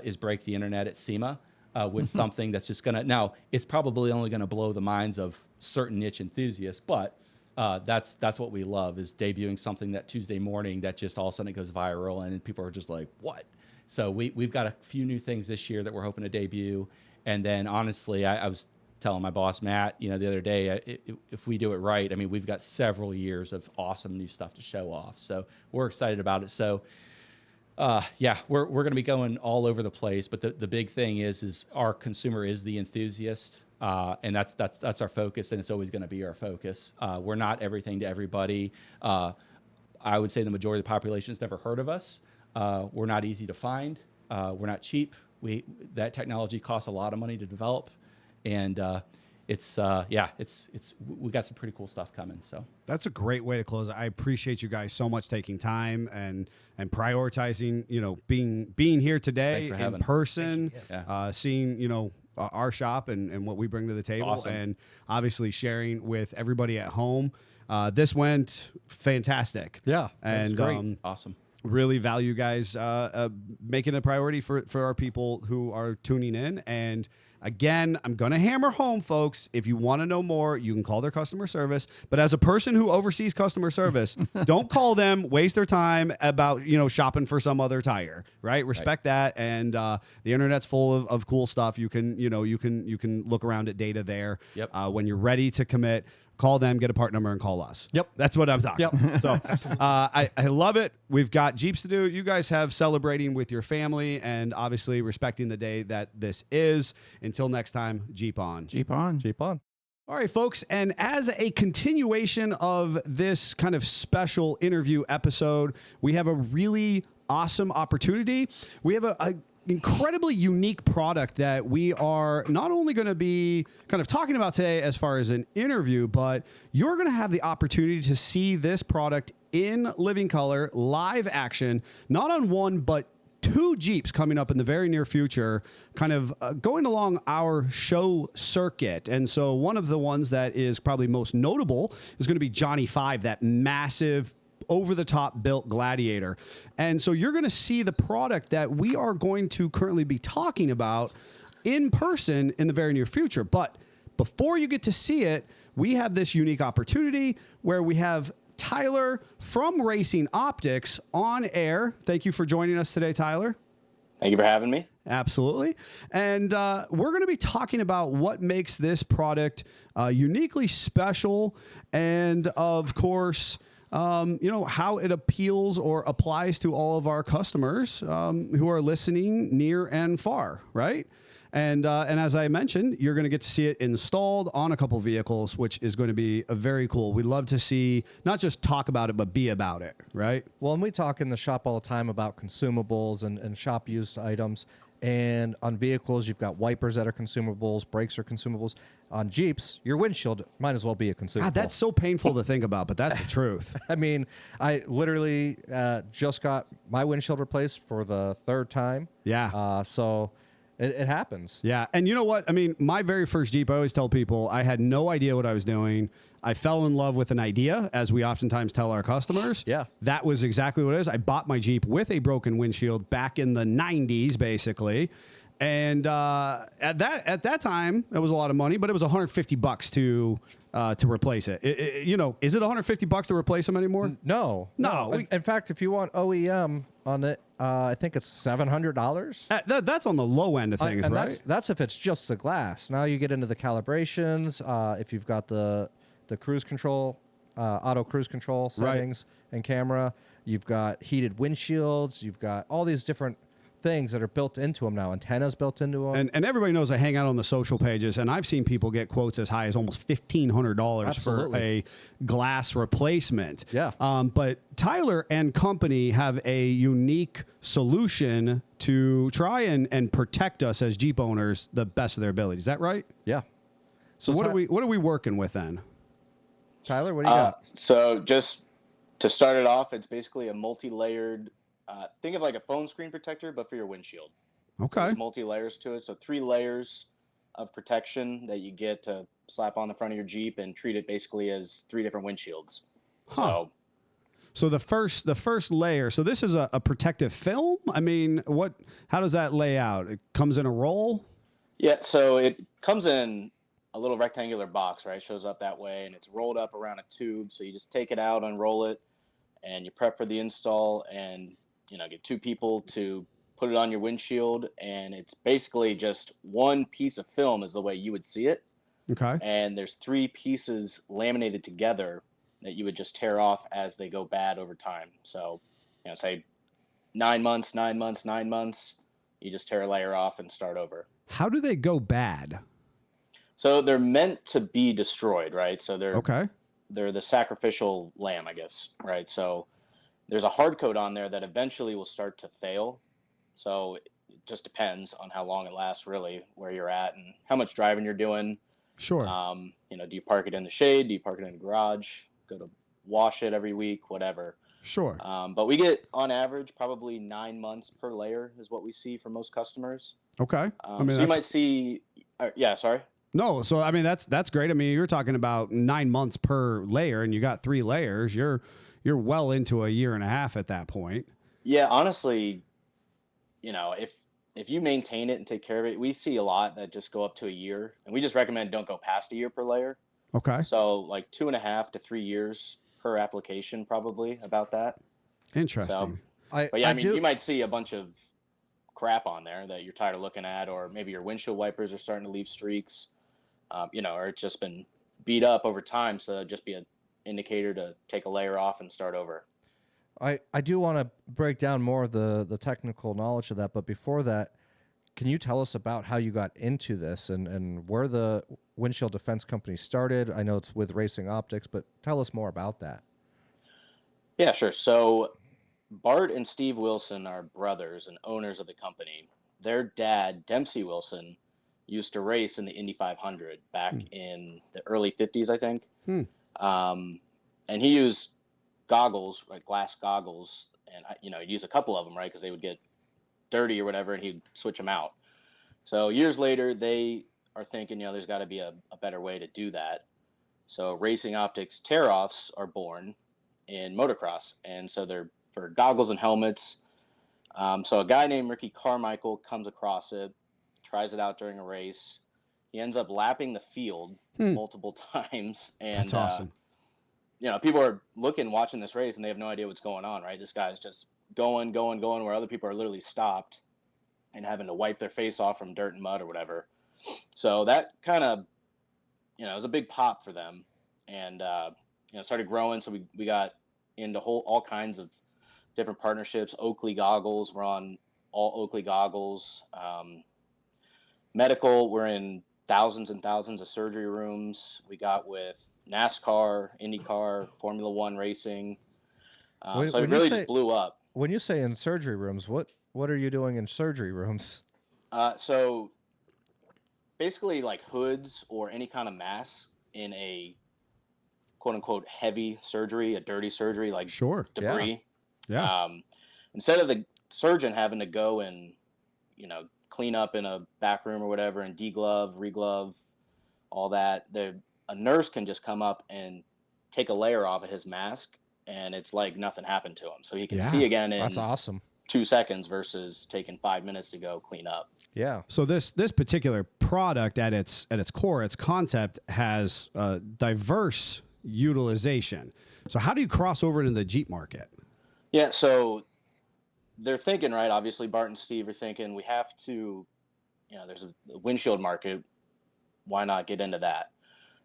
[SPEAKER 6] is break the internet at SEMA with something that's just gonna, now it's probably only gonna blow the minds of certain niche enthusiasts, but that's what we love, is debuting something that Tuesday morning that just all of a sudden it goes viral and people are just like, what? So we've got a few new things this year that we're hoping to debut. And then honestly, I was telling my boss, Matt, the other day, if we do it right, I mean, we've got several years of awesome new stuff to show off. So we're excited about it. So we're going to be going all over the place. But the big thing is our consumer is the enthusiast. And that's our focus, and it's always going to be our focus. We're not everything to everybody. I would say the majority of the population has never heard of us. We're not easy to find. We're not cheap. That technology costs a lot of money to develop. And we got some pretty cool stuff coming. So
[SPEAKER 1] that's a great way to close it. I appreciate you guys so much taking time and prioritizing, being here today in person, seeing, our shop and what we bring to the table,
[SPEAKER 6] awesome. And
[SPEAKER 1] obviously sharing with everybody at home. This went fantastic.
[SPEAKER 2] Yeah.
[SPEAKER 1] And
[SPEAKER 2] great.
[SPEAKER 6] Awesome.
[SPEAKER 1] Really value guys making a priority for our people who are tuning in. And again, I'm going to hammer home, folks. If you want to know more, you can call their customer service. But as a person who oversees customer service, don't call them, waste their time about, shopping for some other tire, right? Respect that. And the internet's full of cool stuff. You can look around at data there.
[SPEAKER 6] Yep.
[SPEAKER 1] When you're ready to commit, call them, get a part number, and call us.
[SPEAKER 2] Yep.
[SPEAKER 1] That's what I'm talking.
[SPEAKER 2] Yep.
[SPEAKER 1] So I love it. We've got Jeeps to do. You guys have celebrating with your family and obviously respecting the day that this is. Until next time, Jeep on.
[SPEAKER 5] Jeep on.
[SPEAKER 2] Jeep on.
[SPEAKER 1] All right, folks. And as a continuation of this kind of special interview episode, we have a really awesome opportunity. We have a incredibly unique product that we are not only going to be kind of talking about today as far as an interview, but you're going to have the opportunity to see this product in living color, live action, not on one, but 2 Jeeps coming up in the very near future, kind of going along our show circuit. And so one of the ones that is probably most notable is going to be Johnny 5, that massive over-the-top built Gladiator. And so you're going to see the product that we are going to currently be talking about in person in the very near future. But before you get to see it, we have this unique opportunity where we have Tyler from Racing Optics on air. Thank you for joining us today, Tyler.
[SPEAKER 8] Thank you for having me.
[SPEAKER 1] Absolutely. And we're going to be talking about what makes this product uniquely special and, of course, how it appeals or applies to all of our customers who are listening near and far, right? And as I mentioned, you're going to get to see it installed on a couple vehicles, which is going to be very cool. We love to see, not just talk about it, but be about it, right?
[SPEAKER 2] Well, and we talk in the shop all the time about consumables and shop used items. And on vehicles, you've got wipers that are consumables, brakes are consumables. On Jeeps, your windshield might as well be a consumable.
[SPEAKER 1] God, that's so painful to think about, but that's the truth.
[SPEAKER 2] I mean, I literally just got my windshield replaced for the 3rd time.
[SPEAKER 1] Yeah.
[SPEAKER 2] So it happens.
[SPEAKER 1] Yeah. And you know what? I mean, my very first Jeep, I always tell people I had no idea what I was doing. I fell in love with an idea, as we oftentimes tell our customers.
[SPEAKER 2] Yeah.
[SPEAKER 1] That was exactly what it is. I bought my Jeep with a broken windshield back in the 90s, basically. And at that time, it was a lot of money, but it was $150 to replace it. Is it $150 to replace them anymore?
[SPEAKER 2] No. In fact, if you want OEM on it, I think it's $700.
[SPEAKER 1] That's on the low end of things,
[SPEAKER 2] and
[SPEAKER 1] right?
[SPEAKER 2] That's if it's just the glass. Now you get into the calibrations. If you've got the cruise control, auto cruise control settings and camera, you've got heated windshields. You've got all these different things that are built into them now. Antennas built into them.
[SPEAKER 1] And everybody knows I hang out on the social pages, and I've seen people get quotes as high as almost $1,500 for a glass replacement.
[SPEAKER 2] Yeah.
[SPEAKER 1] But Tyler and company have a unique solution to try and protect us as Jeep owners the best of their ability. Is that right?
[SPEAKER 2] Yeah.
[SPEAKER 1] So what are we working with then?
[SPEAKER 2] Tyler, what do you got?
[SPEAKER 8] So just to start it off, it's basically a multi-layered. Think of like a phone screen protector, but for your windshield.
[SPEAKER 1] Okay.
[SPEAKER 8] There's multi-layers to it. So 3 layers of protection that you get to slap on the front of your Jeep and treat it basically as 3 different windshields.
[SPEAKER 1] Huh. So the first layer. So this is a protective film. I mean, how does that lay out? It comes in a roll.
[SPEAKER 8] Yeah. So it comes in a little rectangular box, right? It shows up that way, and it's rolled up around a tube. So you just take it out, unroll it, and you prep for the install, and get 2 people to put it on your windshield, and it's basically just one piece of film is the way you would see it.
[SPEAKER 1] Okay.
[SPEAKER 8] And there's 3 pieces laminated together that you would just tear off as they go bad over time. So, say 9 months, 9 months, 9 months, you just tear a layer off and start over.
[SPEAKER 1] How do they go bad?
[SPEAKER 8] So they're meant to be destroyed, right? So they're the sacrificial lamb, I guess, right? So there's a hard coat on there that eventually will start to fail. So it just depends on how long it lasts, really, where you're at and how much driving you're doing.
[SPEAKER 1] Sure.
[SPEAKER 8] Do you park it in the shade? Do you park it in the garage? Go to wash it every week, whatever.
[SPEAKER 1] Sure.
[SPEAKER 8] But we get, on average, probably 9 months per layer is what we see for most customers.
[SPEAKER 1] Okay.
[SPEAKER 8] So you might see, sorry.
[SPEAKER 1] No, so I mean that's great. I mean, you're talking about 9 months per layer, and you got 3 layers. You're well into a year and a half at that point.
[SPEAKER 8] Yeah, honestly, if you maintain it and take care of it, we see a lot that just go up to a year, and we just recommend don't go past a year per layer.
[SPEAKER 1] Okay.
[SPEAKER 8] So like 2.5 to 3 years per application, probably about that.
[SPEAKER 1] Interesting.
[SPEAKER 8] You might see a bunch of crap on there that you're tired of looking at, or maybe your windshield wipers are starting to leave streaks, or it's just been beat up over time. So it'd just be an indicator to take a layer off and start over.
[SPEAKER 2] I do want to break down more of the technical knowledge of that, but before that, can you tell us about how you got into this and where the Windshield Defense company started? I know it's with Racing Optics, but tell us more about that.
[SPEAKER 8] Yeah, sure. So Bart and Steve Wilson are brothers and owners of the company. Their dad, Dempsey Wilson, used to race in the Indy 500 back in the early 50s, I think. And he used goggles, like glass goggles, and he'd use a couple of them, right, because they would get dirty or whatever, and he'd switch them out. So years later, they are thinking, there's got to be a better way to do that. So Racing Optics tear-offs are born in motocross, and so they're for goggles and helmets. So a guy named Ricky Carmichael comes across it, tries it out during a race. He ends up lapping the field multiple times, and
[SPEAKER 1] that's awesome.
[SPEAKER 8] People are watching this race, and they have no idea what's going on, right? This guy's just going, where other people are literally stopped and having to wipe their face off from dirt and mud or whatever. So that kind of, it was a big pop for them, and started growing. So we got into all kinds of different partnerships. Oakley goggles, we're on all Oakley goggles. Medical, we're in thousands and thousands of surgery rooms. We got with NASCAR, IndyCar, Formula One racing. So it really just blew up.
[SPEAKER 2] When you say in surgery rooms, what are you doing in surgery rooms?
[SPEAKER 8] So basically, like hoods or any kind of mask in a quote unquote heavy surgery, a dirty surgery, like
[SPEAKER 1] Sure.
[SPEAKER 8] debris.
[SPEAKER 1] Yeah.
[SPEAKER 8] Instead of the surgeon having to go and, clean up in a back room or whatever and deglove, reglove, all that, a nurse can just come up and take a layer off of his mask, and it's like nothing happened to him. So he can see again in
[SPEAKER 2] That's awesome.
[SPEAKER 8] 2 seconds versus taking 5 minutes to go clean up.
[SPEAKER 2] Yeah.
[SPEAKER 1] So this particular product at its core, its concept has diverse utilization. So how do you cross over into the Jeep market?
[SPEAKER 8] Yeah, so they're thinking, right? Obviously, Bart and Steve are thinking we have to, there's a windshield market. Why not get into that?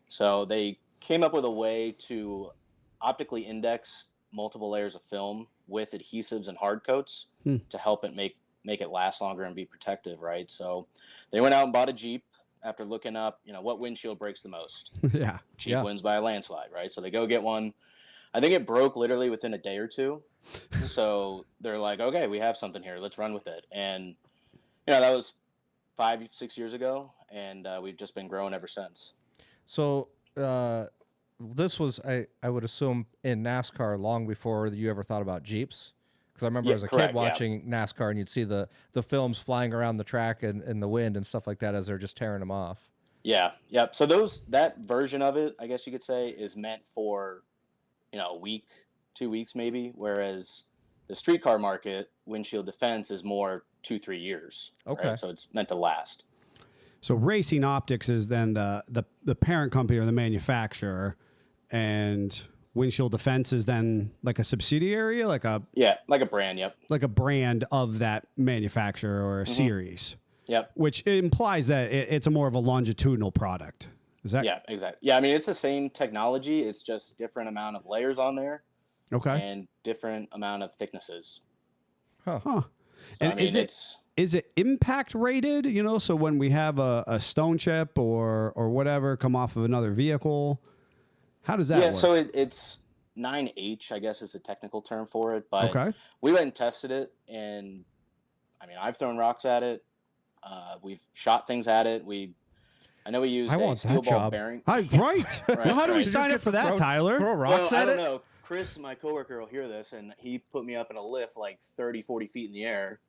[SPEAKER 8] So they came up with a way to optically index multiple layers of film with adhesives and hard coats to help it make it last longer and be protective, right? So they went out and bought a Jeep after looking up, what windshield breaks the most.
[SPEAKER 1] Yeah.
[SPEAKER 8] Jeep wins by a landslide, right? So they go get one. I think it broke literally within a day or two. So they're like, okay, we have something here. Let's run with it. And, that was 5-6 years ago, and we've just been growing ever since.
[SPEAKER 2] So this was, I would assume, in NASCAR long before you ever thought about Jeeps. Because I remember as a kid watching NASCAR, and you'd see the films flying around the track and in the wind and stuff like that as they're just tearing them off.
[SPEAKER 8] Yeah, yep. So that version of it, I guess you could say, is meant for, a week, 2 weeks maybe, whereas the street car market, Windshield Defense, is more 2-3 years.
[SPEAKER 2] Okay.
[SPEAKER 8] Right? So it's meant to last.
[SPEAKER 1] So Racing Optics is then the parent company or the manufacturer, and Windshield Defense is then like a subsidiary, like a
[SPEAKER 8] brand. Yep.
[SPEAKER 1] like a brand of that manufacturer or a series.
[SPEAKER 8] Yep.
[SPEAKER 1] Which implies that it's a more of a longitudinal product. Is that?
[SPEAKER 8] Yeah, exactly. Yeah, I mean, it's the same technology. It's just different amount of layers on there.
[SPEAKER 1] Okay.
[SPEAKER 8] And different amount of thicknesses.
[SPEAKER 1] Huh.
[SPEAKER 8] So,
[SPEAKER 1] And
[SPEAKER 8] I mean,
[SPEAKER 1] is it impact rated? So when we have a stone chip or whatever come off of another vehicle, how does that work?
[SPEAKER 8] So it's 9H, I guess is the technical term for it. But
[SPEAKER 1] Okay.
[SPEAKER 8] we went and tested it, and I mean, I've thrown rocks at it. We've shot things at it. I know we used a steel ball bearing.
[SPEAKER 1] Right. Well, how do we sign up for that, Tyler?
[SPEAKER 2] Throw rocks at
[SPEAKER 8] I
[SPEAKER 2] it?
[SPEAKER 8] don't know. Chris, my coworker, will hear this, and he put me up in a lift like 30, 40 feet in the air,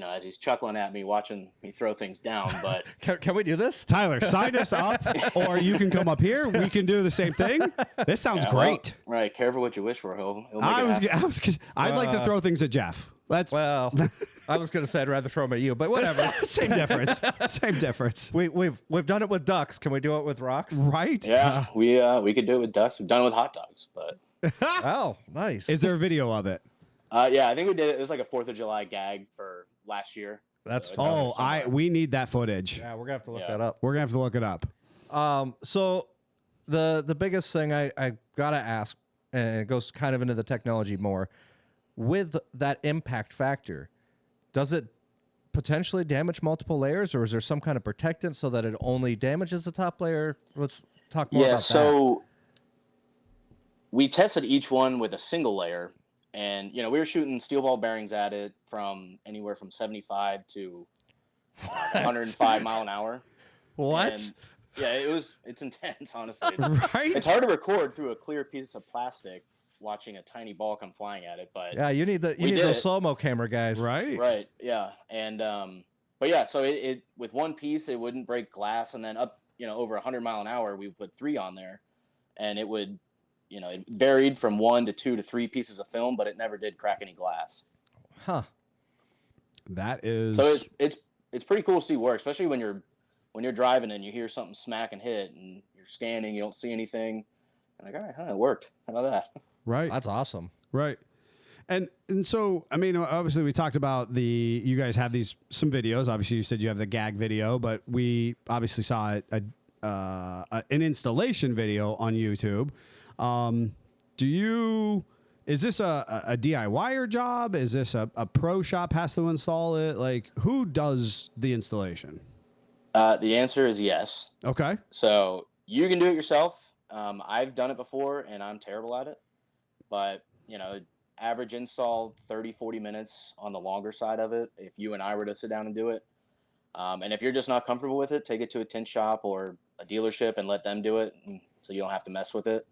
[SPEAKER 8] as he's chuckling at me, watching me throw things down. But
[SPEAKER 2] Can we do this?
[SPEAKER 1] Tyler, sign us up, or you can come up here. We can do the same thing. This sounds great.
[SPEAKER 8] Well, right. Careful what you wish for. He'll make it happen.
[SPEAKER 1] I'd like to throw things at Jeff.
[SPEAKER 2] Well, I was going to say I'd rather throw them at you, but whatever.
[SPEAKER 1] Same difference. Same difference.
[SPEAKER 2] We've done it with ducks. Can we do it with rocks?
[SPEAKER 1] Right?
[SPEAKER 8] Yeah, we could do it with ducks. We've done it with hot dogs, but
[SPEAKER 2] Oh, nice.
[SPEAKER 1] Is there a video of it?
[SPEAKER 8] yeah, I think we did it. It was like a 4th of July gag for last year.
[SPEAKER 2] That's
[SPEAKER 8] So it's out there somewhere.
[SPEAKER 1] We need that footage.
[SPEAKER 2] Yeah, we're gonna have to look
[SPEAKER 8] Yeah.
[SPEAKER 2] that up.
[SPEAKER 1] We're gonna have to look it up.
[SPEAKER 2] So the biggest thing I gotta ask, and it goes kind of into the technology more, with that impact factor, does it potentially damage multiple layers, or is there some kind of protectant so that it only damages the top layer? Let's talk more about that.
[SPEAKER 8] So we tested each one with a single layer, and we were shooting steel ball bearings at it from anywhere from 75 to 105 mile an hour.
[SPEAKER 2] What?
[SPEAKER 8] And, yeah, it's intense, honestly. It's,
[SPEAKER 1] Right?
[SPEAKER 8] it's hard to record through a clear piece of plastic watching a tiny ball come flying at it, but
[SPEAKER 2] Yeah, you need
[SPEAKER 8] We
[SPEAKER 2] those
[SPEAKER 8] did it.
[SPEAKER 2] slow-mo camera guys.
[SPEAKER 1] Right?
[SPEAKER 8] yeah. And but yeah, so it with one piece it wouldn't break glass, and then up over 100 mile an hour we put 3 on there, and it would it varied from 1 to 2 to 3 pieces of film, but it never did crack any glass.
[SPEAKER 2] Huh.
[SPEAKER 1] That is.
[SPEAKER 8] So it's pretty cool to see work, especially when you're driving and you hear something smack and hit, and you're scanning, you don't see anything. And like, all right, huh, it worked. How about that?
[SPEAKER 1] right.
[SPEAKER 2] That's awesome.
[SPEAKER 1] Right. And so, I mean, obviously we talked about you guys have some videos. Obviously you said you have the gag video, but we obviously saw an installation video on YouTube. Is this a DIYer job? Is this a pro shop has to install it? Like, who does the installation?
[SPEAKER 8] The answer is yes.
[SPEAKER 1] Okay.
[SPEAKER 8] So you can do it yourself. I've done it before, and I'm terrible at it. But, average install, 30, 40 minutes on the longer side of it, if you and I were to sit down and do it. And if you're just not comfortable with it, take it to a tint shop or a dealership and let them do it, so you don't have to mess with it.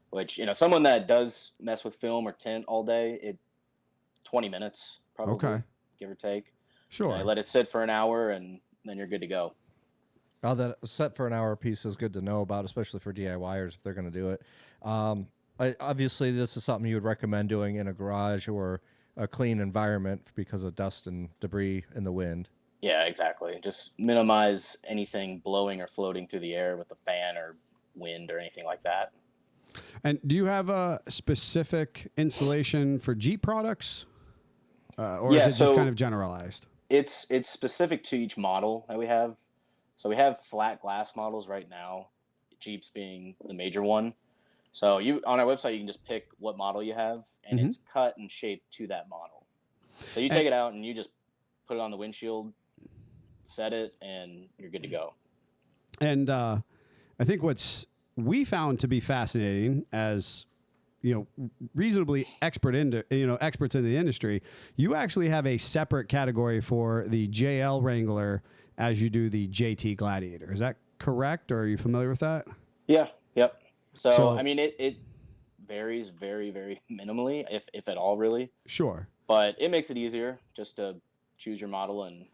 [SPEAKER 8] Which, someone that does mess with film or tint all day, 20 minutes probably, give or take.
[SPEAKER 2] Sure.
[SPEAKER 8] Let it sit for an hour, and then you're good to go.
[SPEAKER 2] Oh, that set for an hour piece is good to know about, especially for DIYers if they're going to do it. Obviously, this is something you would recommend doing in a garage or a clean environment because of dust and debris in the wind.
[SPEAKER 8] Yeah, exactly. Just minimize anything blowing or floating through the air with a fan or wind or anything like that.
[SPEAKER 1] And do you have a specific installation for Jeep products? Or is it just kind of generalized?
[SPEAKER 8] It's specific to each model that we have. So we have flat glass models right now, Jeeps being the major one. So on our website, you can just pick what model you have, and it's cut and shaped to that model. So you take it out and you just put it on the windshield, set it, and you're good to go.
[SPEAKER 1] And I think we found to be fascinating as reasonably experts in the industry, you actually have a separate category for the JL Wrangler as you do the JT Gladiator. Is that correct, or are you familiar with that?
[SPEAKER 8] Yeah. Yep. So I mean, it varies very, very minimally, if at all, really.
[SPEAKER 1] Sure.
[SPEAKER 8] But it makes it easier just to choose your model and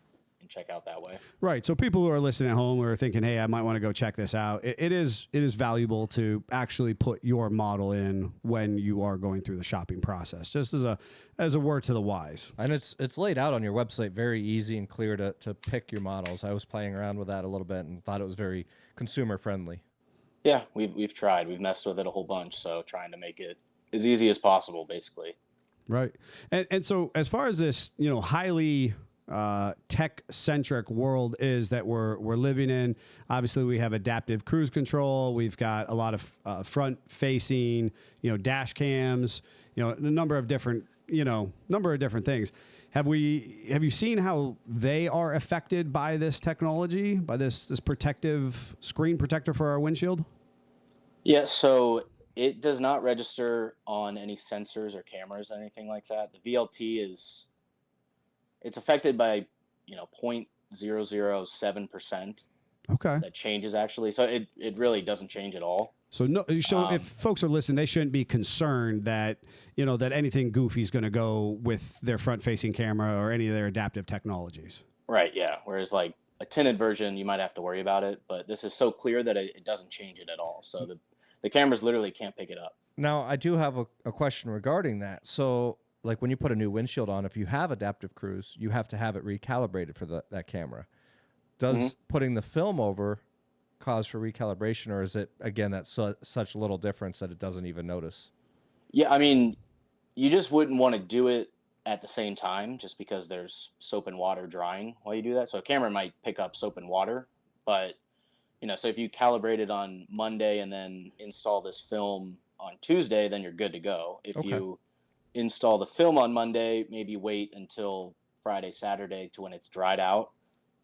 [SPEAKER 8] check out that way.
[SPEAKER 1] Right. So people who are listening at home are thinking, hey, I might want to go check this out. It is valuable to actually put your model in when you are going through the shopping process, just as a word to the wise.
[SPEAKER 2] And it's laid out on your website very easy and clear to pick your models. I was playing around with that a little bit and thought it was very consumer friendly.
[SPEAKER 8] Yeah, we've tried. We've messed with it a whole bunch, so trying to make it as easy as possible, basically.
[SPEAKER 1] Right. And so as far as this, highly tech-centric world is that we're living in, obviously we have adaptive cruise control. We've got a lot of front-facing, dash cams, a number of different things. Have you seen how they are affected by this technology, by this protective screen protector for our windshield?
[SPEAKER 8] Yeah, so it does not register on any sensors or cameras, anything like that. The VLT it's affected by 0.007%.
[SPEAKER 1] Okay.
[SPEAKER 8] That changes actually, so it really doesn't change at all.
[SPEAKER 1] So if folks are listening, they shouldn't be concerned that that anything goofy is going to go with their front-facing camera or any of their adaptive technologies.
[SPEAKER 8] Right. Yeah. Whereas like a tinted version, you might have to worry about it, but this is so clear that it doesn't change it at all. So the cameras literally can't pick it up.
[SPEAKER 2] Now I do have a question regarding that. So like when you put a new windshield on, if you have adaptive cruise, you have to have it recalibrated for that camera. Does putting the film over cause for recalibration, or is it, again, that such little difference that it doesn't even notice?
[SPEAKER 8] Yeah, I mean, you just wouldn't want to do it at the same time just because there's soap and water drying while you do that. So a camera might pick up soap and water, but, so if you calibrate it on Monday and then install this film on Tuesday, then you're good to go. If you install the film on Monday, maybe wait until Friday, Saturday to when it's dried out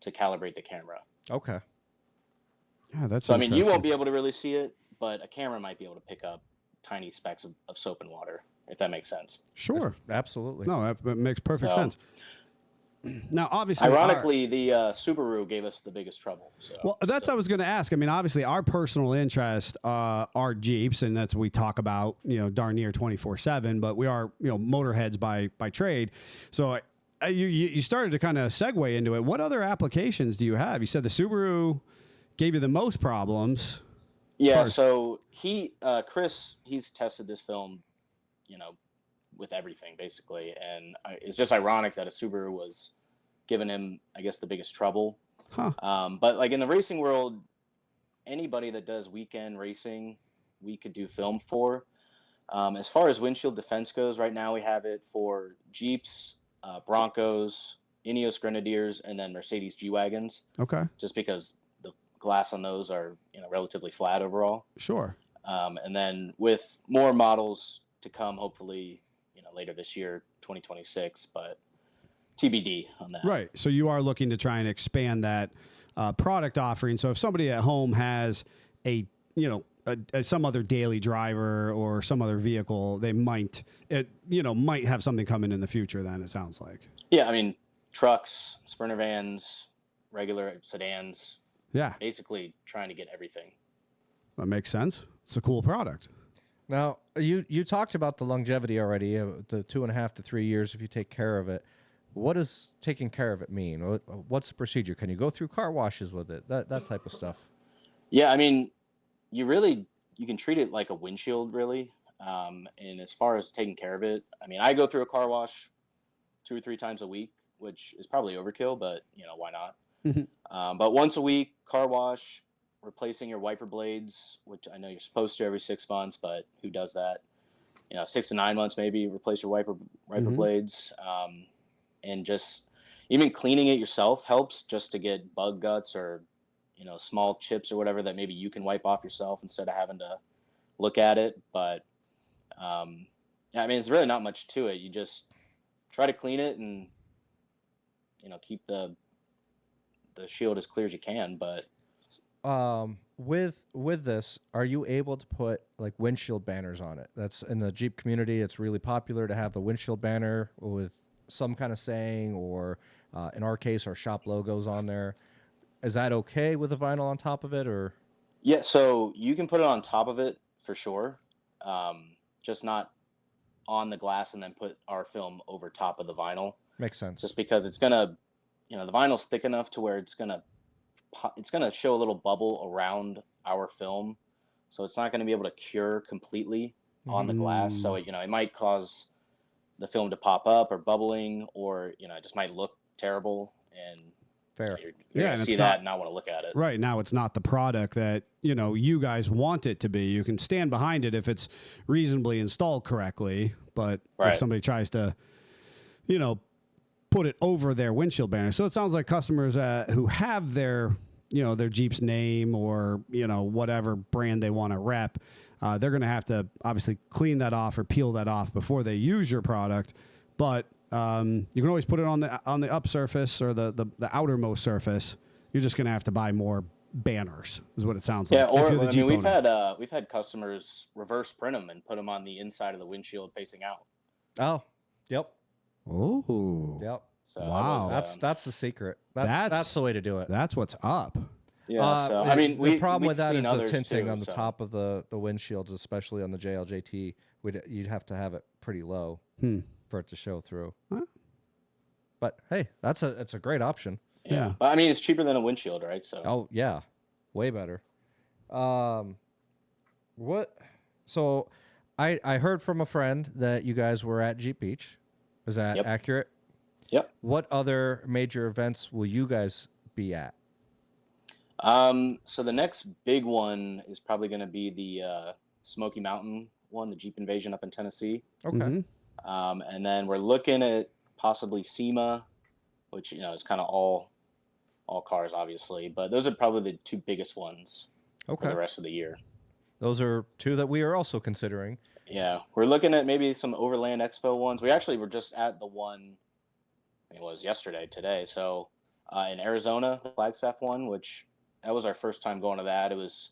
[SPEAKER 8] to calibrate the camera.
[SPEAKER 2] Okay.
[SPEAKER 1] Yeah, that's
[SPEAKER 8] so. I mean, you won't be able to really see it, but a camera might be able to pick up tiny specks of soap and water, if that makes sense.
[SPEAKER 1] Sure.
[SPEAKER 2] Absolutely.
[SPEAKER 1] No, that makes perfect sense. Now, obviously,
[SPEAKER 8] ironically, the Subaru gave us the biggest trouble. So,
[SPEAKER 1] well, that's what I was going to ask. I mean, obviously, our personal interest are Jeeps, and that's what we talk about, darn near 24/7. But we are, motorheads by trade. So you started to kind of segue into it. What other applications do you have? You said the Subaru gave you the most problems.
[SPEAKER 8] Yeah. So Chris, he's tested this film, with everything basically, and it's just ironic that a Subaru was giving him, I guess, the biggest trouble. But like in the racing world, anybody that does weekend racing, we could do film for. As far as windshield defense goes, right now we have it for Jeeps, Broncos, Ineos Grenadiers, and then Mercedes G-Wagons.
[SPEAKER 1] Okay.
[SPEAKER 8] Just because the glass on those are relatively flat overall.
[SPEAKER 1] Sure.
[SPEAKER 8] And then with more models to come, hopefully, later this year, 2026, but TBD on that.
[SPEAKER 1] Right. So you are looking to try and expand that product offering. So if somebody at home has some other daily driver or some other vehicle, they might have something coming in the future. Then it sounds like.
[SPEAKER 8] Yeah, I mean, trucks, Sprinter vans, regular sedans.
[SPEAKER 1] Yeah,
[SPEAKER 8] Basically trying to get everything.
[SPEAKER 1] that makes sense. It's a cool product.
[SPEAKER 2] Now, you talked about the longevity already, the 2.5 to 3 years if you take care of it. What does taking care of it mean? What's the procedure? Can you go through car washes with it? That type of stuff.
[SPEAKER 8] Yeah, I mean, you can treat it like a windshield, really. And as far as taking care of it, I mean, I go through a car wash 2 or 3 times a week, which is probably overkill, but why not? But once a week, car wash, replacing your wiper blades, which I know you're supposed to every 6 months, but who does that? 6 to 9 months maybe, replace your wiper blades, and just even cleaning it yourself helps, just to get bug guts or small chips or whatever that maybe you can wipe off yourself instead of having to look at it. But I mean, it's really not much to it. You just try to clean it and keep the shield as clear as you can. But
[SPEAKER 2] with this, are you able to put like windshield banners on it? That's in the Jeep community. It's really popular to have the windshield banner with some kind of saying, or in our case, our shop logos on there. Is that okay with the vinyl on top of it, or?
[SPEAKER 8] Yeah, so you can put it on top of it for sure, just not on the glass and then put our film over top of the vinyl.
[SPEAKER 2] Makes sense.
[SPEAKER 8] Just because it's gonna, the vinyl's thick enough to where it's gonna show a little bubble around our film, so it's not gonna be able to cure completely on the glass. So it might cause the film to pop up or bubbling, or it just might look terrible, and
[SPEAKER 2] fair.
[SPEAKER 8] You're gonna see that and not want to look at it.
[SPEAKER 1] Right now, it's not the product that you guys want it to be. You can stand behind it if it's reasonably installed correctly, but if somebody tries to, put it over their windshield banner. So it sounds like customers who have their Jeep's name or whatever brand they want to rep, they're going to have to obviously clean that off or peel that off before they use your product. But you can always put it on the up surface or the outermost surface. You're just going to have to buy more banners, is what it sounds like.
[SPEAKER 8] Yeah, or we've had customers reverse print them and put them on the inside of the windshield facing out.
[SPEAKER 2] Oh, yep.
[SPEAKER 1] Oh,
[SPEAKER 2] yep.
[SPEAKER 8] So
[SPEAKER 1] wow,
[SPEAKER 2] that's the secret. That's the way to do it.
[SPEAKER 1] That's what's up.
[SPEAKER 8] Yeah. So I mean,
[SPEAKER 2] the problem with that is the tinting
[SPEAKER 8] too,
[SPEAKER 2] on the top of the windshields, especially on the JLJT. You'd have to have it pretty low for it to show through.
[SPEAKER 1] Huh?
[SPEAKER 2] But hey, it's a great option.
[SPEAKER 1] Yeah.
[SPEAKER 8] But, I mean, it's cheaper than a windshield, right? So.
[SPEAKER 2] Oh yeah, way better. What? So, I heard from a friend that you guys were at Jeep Beach. Is that accurate?
[SPEAKER 8] Yep.
[SPEAKER 2] What other major events will you guys be at?
[SPEAKER 8] So the next big one is probably going to be the Smoky Mountain one, the Jeep Invasion up in Tennessee.
[SPEAKER 2] Okay.
[SPEAKER 8] And then we're looking at possibly SEMA, which is kind of all cars, obviously, but those are probably the 2 biggest ones for the rest of the year.
[SPEAKER 2] Those are 2 that we are also considering.
[SPEAKER 8] Yeah, we're looking at maybe some Overland Expo ones. We actually were just at the one, I think it was today. So in Arizona, the Flagstaff one, which that was our first time going to that. It was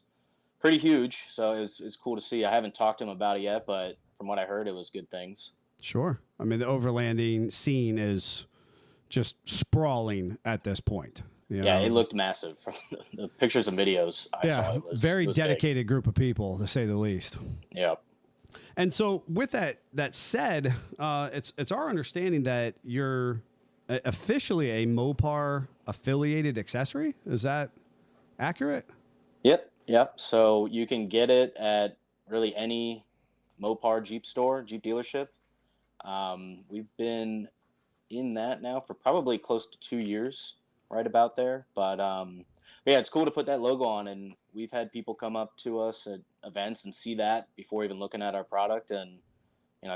[SPEAKER 8] pretty huge, so it was cool to see. I haven't talked to him about it yet, but from what I heard, it was good things.
[SPEAKER 1] Sure. I mean, the overlanding scene is just sprawling at this point.
[SPEAKER 8] Yeah, it looked massive from the pictures and videos I saw. It was
[SPEAKER 1] very dedicated
[SPEAKER 8] big.
[SPEAKER 1] Group of people, to say the least.
[SPEAKER 8] Yeah.
[SPEAKER 1] And so, with that said, it's our understanding that you're officially a Mopar affiliated accessory. Is that accurate?
[SPEAKER 8] Yep. So you can get it at really any Mopar Jeep store, Jeep dealership. We've been in that now for probably close to 2 years, right about there. But yeah, it's cool to put that logo on, and we've had people come up to us at events and see that before even looking at our product, and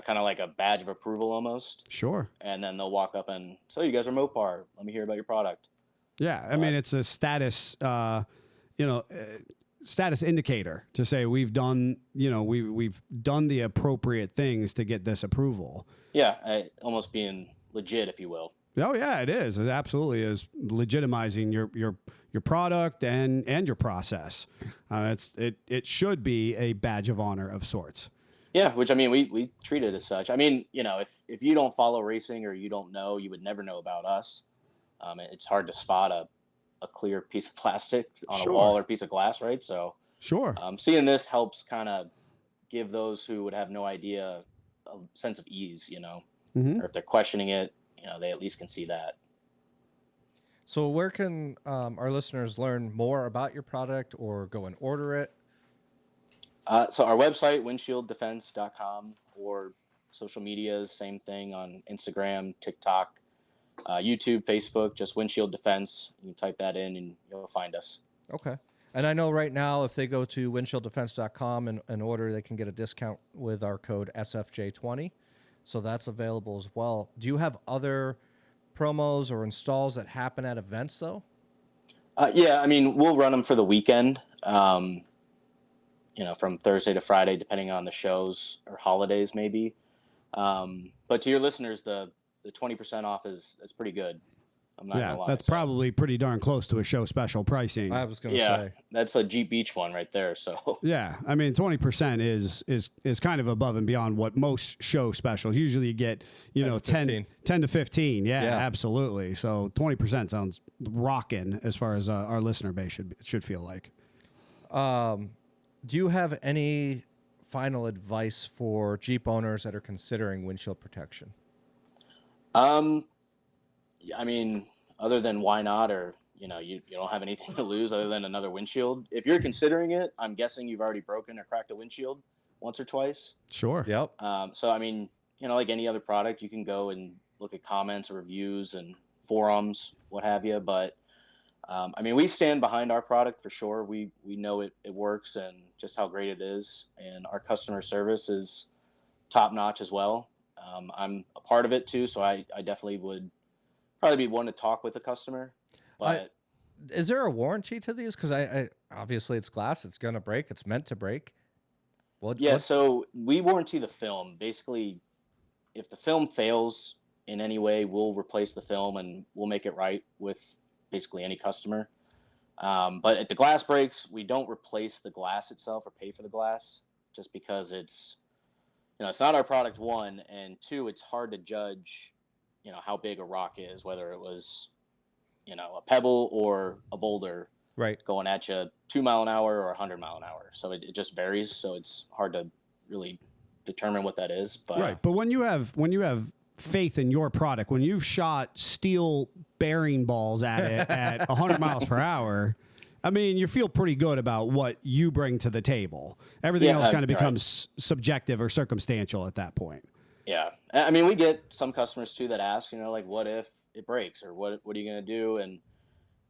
[SPEAKER 8] kind of like a badge of approval almost.
[SPEAKER 1] Sure.
[SPEAKER 8] And then they'll walk up and, so you guys are Mopar. Let me hear about your product.
[SPEAKER 1] Yeah, I mean, it's a status, status indicator to say we've done, we've done the appropriate things to get this approval.
[SPEAKER 8] Yeah, almost being legit, if you will.
[SPEAKER 1] Oh yeah, it is. It absolutely is legitimizing your product and your process. It should be a badge of honor of sorts.
[SPEAKER 8] Yeah, which I mean, we treat it as such. I mean, if you don't follow racing or you don't know, you would never know about us. It's hard to spot a a clear piece of plastic on
[SPEAKER 1] Sure.
[SPEAKER 8] a wall or piece of glass, right? So
[SPEAKER 1] Sure.
[SPEAKER 8] seeing this helps kind of give those who would have no idea a sense of ease,
[SPEAKER 1] Mhm.
[SPEAKER 8] or if they're questioning it, they at least can see that.
[SPEAKER 2] So where can our listeners learn more about your product or go and order it?
[SPEAKER 8] So our website, windshielddefense.com, or social medias, same thing on Instagram, TikTok, YouTube, Facebook, just Windshield Defense. You can type that in and you'll find us.
[SPEAKER 2] Okay. And I know right now if they go to windshieldDefense.com and order, they can get a discount with our code SFJ20. So that's available as well. Do you have other promos or installs that happen at events, though?
[SPEAKER 8] Yeah, I mean, we'll run them for the weekend, from Thursday to Friday, depending on the shows or holidays maybe. But to your listeners, the 20% off is pretty good. I'm not gonna lie.
[SPEAKER 1] That's probably pretty darn close to a show special pricing.
[SPEAKER 2] I was going to say.
[SPEAKER 8] That's a Jeep Beach one right there. So
[SPEAKER 1] Yeah, I mean 20% is kind of above and beyond what most show specials. Usually you get, 10 to 15. Yeah,
[SPEAKER 2] Yeah.
[SPEAKER 1] absolutely. So 20% sounds rocking as far as our listener base should feel like.
[SPEAKER 2] Do you have any final advice for Jeep owners that are considering windshield protection?
[SPEAKER 8] I mean, other than why not, or you don't have anything to lose other than another windshield. If you're considering it, I'm guessing you've already broken or cracked a windshield once or twice.
[SPEAKER 1] Sure.
[SPEAKER 2] Yep.
[SPEAKER 8] So I mean, like any other product, you can go and look at comments or reviews and forums, what have you. But I mean, we stand behind our product for sure. We know it works and just how great it is, and our customer service is top notch as well. I'm a part of it too, so I definitely would probably be one to talk with a customer. But
[SPEAKER 2] is there a warranty to these? Because I obviously it's glass, it's gonna break, it's meant to break.
[SPEAKER 8] So we warranty the film. Basically, if the film fails in any way, we'll replace the film and we'll make it right with basically any customer. But if the glass breaks, we don't replace the glass itself or pay for the glass, just because it's not our product, one, and two, it's hard to judge how big a rock is, whether it was a pebble or a boulder
[SPEAKER 2] right
[SPEAKER 8] going at you 2 mile an hour or 100 mile an hour. So it just varies. So it's hard to really determine what that is. But
[SPEAKER 1] Right. But when you have faith in your product, when you've shot steel bearing balls at it at 100 miles per hour, I mean, you feel pretty good about what you bring to the table. Everything else kind of becomes subjective or circumstantial at that point.
[SPEAKER 8] Yeah. I mean, we get some customers too that ask, like, what if it breaks, or what are you going to do? And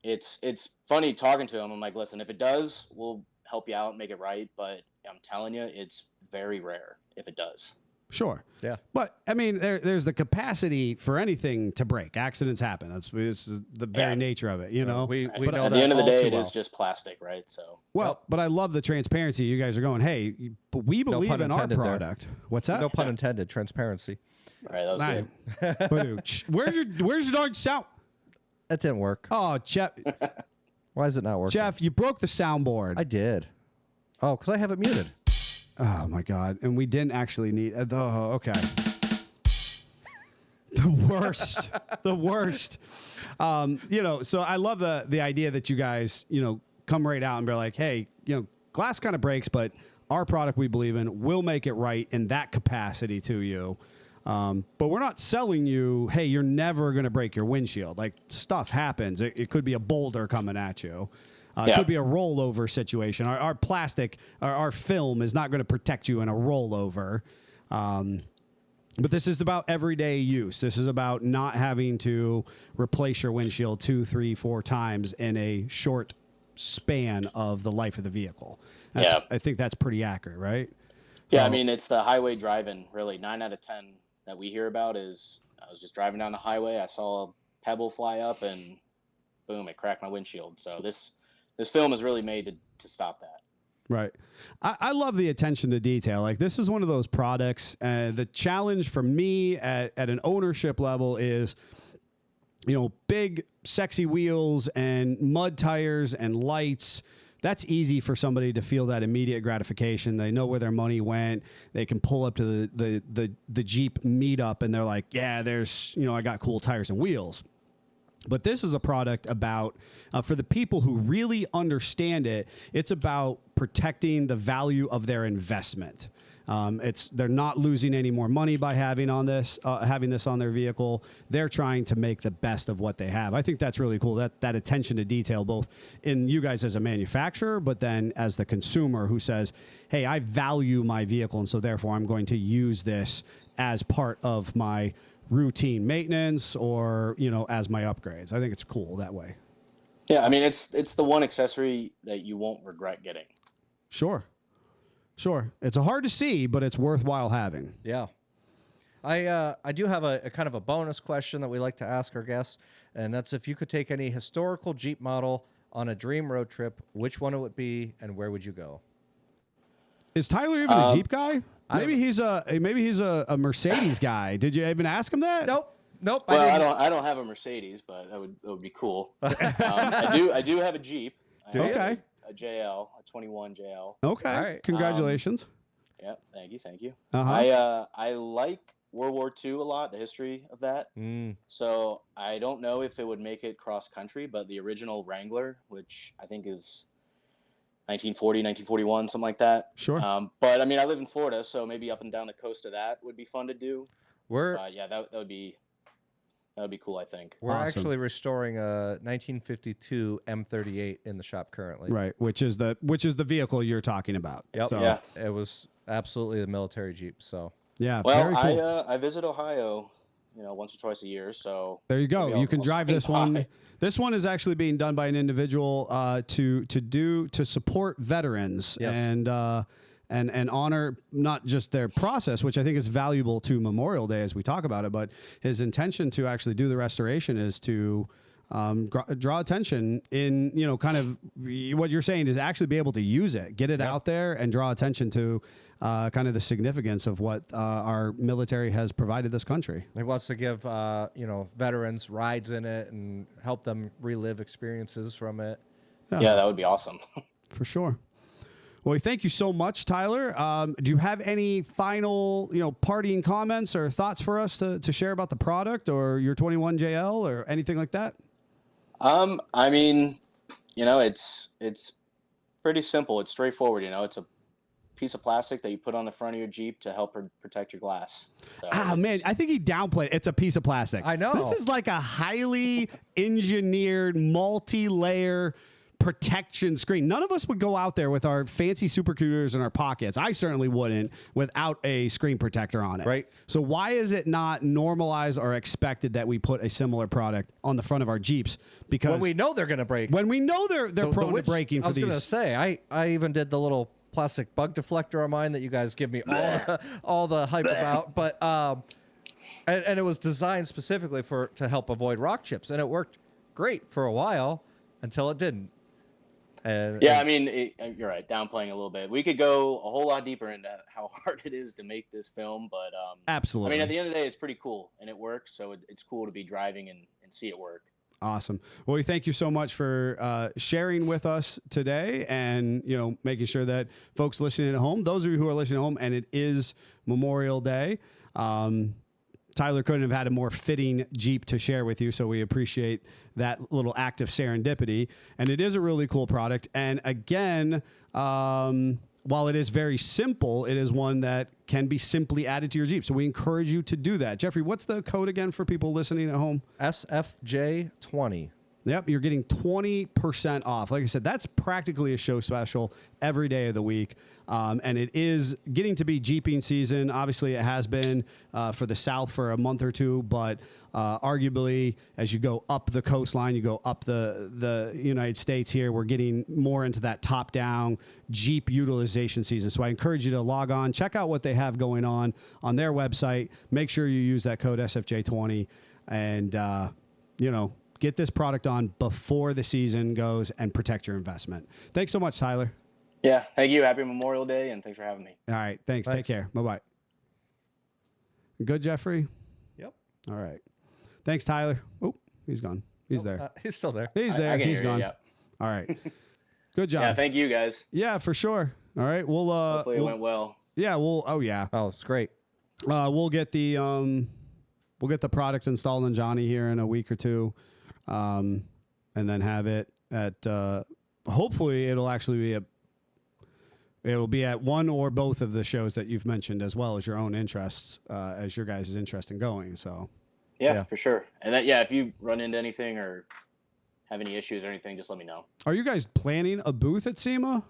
[SPEAKER 8] it's funny talking to them. I'm like, listen, if it does, we'll help you out and make it right. But I'm telling you, it's very rare if it does.
[SPEAKER 1] Sure.
[SPEAKER 2] Yeah.
[SPEAKER 1] But I mean, there's the capacity for anything to break. Accidents happen. This is the very nature of it,
[SPEAKER 2] we know
[SPEAKER 8] But at
[SPEAKER 2] that
[SPEAKER 8] the end of the
[SPEAKER 2] all
[SPEAKER 8] day,
[SPEAKER 2] too
[SPEAKER 8] it
[SPEAKER 2] well.
[SPEAKER 8] is just plastic, right? So
[SPEAKER 1] but I love the transparency. You guys are going, hey, but we believe
[SPEAKER 2] pun
[SPEAKER 1] in our
[SPEAKER 2] intended there.
[SPEAKER 1] product. What's that?
[SPEAKER 2] No pun intended. Transparency.
[SPEAKER 8] all right, that was good.
[SPEAKER 1] Good. Where's your dog sound?
[SPEAKER 2] That didn't work.
[SPEAKER 1] Oh, Jeff,
[SPEAKER 2] Why is it not working?
[SPEAKER 1] Jeff, you broke the soundboard.
[SPEAKER 2] I did. Oh, because I have it muted.
[SPEAKER 1] Oh my God! And we didn't actually need. Oh, okay. The worst. The worst. So I love the idea that you guys, come right out and be like, hey, glass kind of breaks, but our product we believe in will make it right in that capacity to you. But we're not selling you, hey, you're never going to break your windshield. Like, stuff happens. It could be a boulder coming at you. It could be a rollover situation. Our plastic, our film is not going to protect you in a rollover. But this is about everyday use. This is about not having to replace your windshield 2, 3, 4 times in a short span of the life of the vehicle. I think that's pretty accurate, right?
[SPEAKER 8] Yeah,
[SPEAKER 1] So-
[SPEAKER 8] I mean, it's the highway driving, really. 9 out of 10 that we hear about is I was just driving down the highway, I saw a pebble fly up, and boom, it cracked my windshield. So this film is really made to stop that.
[SPEAKER 1] Right. I love the attention to detail. Like, this is one of those products. The challenge for me at an ownership level is, big, sexy wheels and mud tires and lights. That's easy for somebody to feel that immediate gratification. They know where their money went. They can pull up to the Jeep meetup and they're like, yeah, there's, I got cool tires and wheels. But this is a product about, for the people who really understand it, it's about protecting the value of their investment. They're not losing any more money by having this on their vehicle. They're trying to make the best of what they have. I think that's really cool. That attention to detail, both in you guys as a manufacturer, but then as the consumer who says, "Hey, I value my vehicle, and so therefore I'm going to use this as part of my routine maintenance or as my upgrades." I think it's cool that way.
[SPEAKER 8] Yeah, I mean it's the one accessory that you won't regret getting.
[SPEAKER 1] Sure. It's hard to see, but it's worthwhile having.
[SPEAKER 2] Yeah. I do have a kind of a bonus question that we like to ask our guests, and that's if you could take any historical Jeep model on a dream road trip, which one it would be and where would you go?
[SPEAKER 1] Is Tyler even a Jeep guy? Maybe he's a Mercedes guy. Did you even ask him that?
[SPEAKER 2] Nope.
[SPEAKER 8] Well, I don't have a Mercedes, but that would be cool. I do have a Jeep.
[SPEAKER 1] Okay.
[SPEAKER 8] A JL, a 21 JL.
[SPEAKER 1] Okay. All right. Congratulations.
[SPEAKER 8] Yeah, thank you.
[SPEAKER 1] Uh-huh.
[SPEAKER 8] I like World War II a lot, the history of that. So I don't know if it would make it cross country, but the original Wrangler, which I think is 1940, 1941, something like that.
[SPEAKER 1] Sure.
[SPEAKER 8] But I mean, I live in Florida, so maybe up and down the coast of that would be fun to do. That would be cool, I think.
[SPEAKER 2] We're actually restoring a 1952 M38 in the shop currently.
[SPEAKER 1] Right, which is the vehicle you're talking about.
[SPEAKER 2] Yep.
[SPEAKER 1] So,
[SPEAKER 2] yeah. It was absolutely the military Jeep. So
[SPEAKER 1] yeah.
[SPEAKER 8] Well,
[SPEAKER 1] very cool.
[SPEAKER 8] I visit Ohio, once or twice a year. So
[SPEAKER 1] there you go. You can drive this one. This one is actually being done by an individual to support veterans. Yes. And honor not just their process, which I think is valuable to Memorial Day as we talk about it, but his intention to actually do the restoration is to draw attention in, kind of what you're saying is actually be able to use it, get it out there and draw attention to kind of the significance of what our military has provided this country.
[SPEAKER 2] He wants to give, veterans rides in it and help them relive experiences from it.
[SPEAKER 8] Yeah, that would be awesome.
[SPEAKER 1] For sure. Well, thank you so much, Tyler. Do you have any final, parting comments or thoughts for us to share about the product or your 21 JL or anything like that?
[SPEAKER 8] I mean, it's pretty simple. It's straightforward. It's a piece of plastic that you put on the front of your Jeep to help protect your glass. So
[SPEAKER 1] man, I think he downplayed. It's a piece of plastic.
[SPEAKER 2] I know.
[SPEAKER 1] This is like a highly engineered, multi-layer protection screen. None of us would go out there with our fancy supercomputers in our pockets. I certainly wouldn't without a screen protector on it.
[SPEAKER 2] Right.
[SPEAKER 1] So why is it not normalized or expected that we put a similar product on the front of our Jeeps? Because
[SPEAKER 2] when we know they're going to break.
[SPEAKER 1] When we know they're prone to breaking for these.
[SPEAKER 2] I was going to say, I even did the little plastic bug deflector on mine that you guys give me all the hype about, but and it was designed specifically to help avoid rock chips, and it worked great for a while until it didn't.
[SPEAKER 8] I mean, you're right, downplaying a little bit. We could go a whole lot deeper into how hard it is to make this film, but
[SPEAKER 1] absolutely.
[SPEAKER 8] I mean, at the end of the day, it's pretty cool, and it works, so it's cool to be driving and see it work.
[SPEAKER 1] Awesome. Well, we thank you so much for sharing with us today and, making sure that folks listening at home, those of you who are listening at home, and it is Memorial Day, Tyler couldn't have had a more fitting Jeep to share with you, so we appreciate that little act of serendipity. And it is a really cool product. And again, while it is very simple, it is one that can be simply added to your Jeep. So we encourage you to do that. Jeffrey, what's the code again for people listening at home?
[SPEAKER 2] SFJ20.
[SPEAKER 1] Yep, you're getting 20% off. Like I said, that's practically a show special every day of the week. And it is getting to be Jeeping season. Obviously, it has been for the South for a month or two, but arguably, as you go up the coastline, you go up the United States here, we're getting more into that top-down Jeep utilization season. So I encourage you to log on, check out what they have going on their website. Make sure you use that code SFJ20 and, get this product on before the season goes and protect your investment. Thanks so much, Tyler.
[SPEAKER 8] Yeah, thank you. Happy Memorial Day, and thanks for having me.
[SPEAKER 1] All right, thanks. Take care. Bye-bye. Good, Jeffrey?
[SPEAKER 2] Yep.
[SPEAKER 1] All right. Thanks, Tyler. Oh, he's gone. He's there.
[SPEAKER 2] He's still there.
[SPEAKER 1] He's there. He's gone.
[SPEAKER 8] Yep.
[SPEAKER 1] All right. Good job.
[SPEAKER 8] Yeah, thank you, guys.
[SPEAKER 1] Yeah, for sure. All right. We'll
[SPEAKER 8] hopefully it went well.
[SPEAKER 1] Yeah, oh,
[SPEAKER 2] it's great.
[SPEAKER 1] We'll get the product installed on Johnny here in a week or two. and then have it at. Hopefully, it'll actually be at one or both of the shows that you've mentioned, as well as your own interests, as your guys' interest in going. So,
[SPEAKER 8] yeah, for sure. And that, if you run into anything or have any issues or anything, just let me know.
[SPEAKER 1] Are you guys planning a booth at SEMA?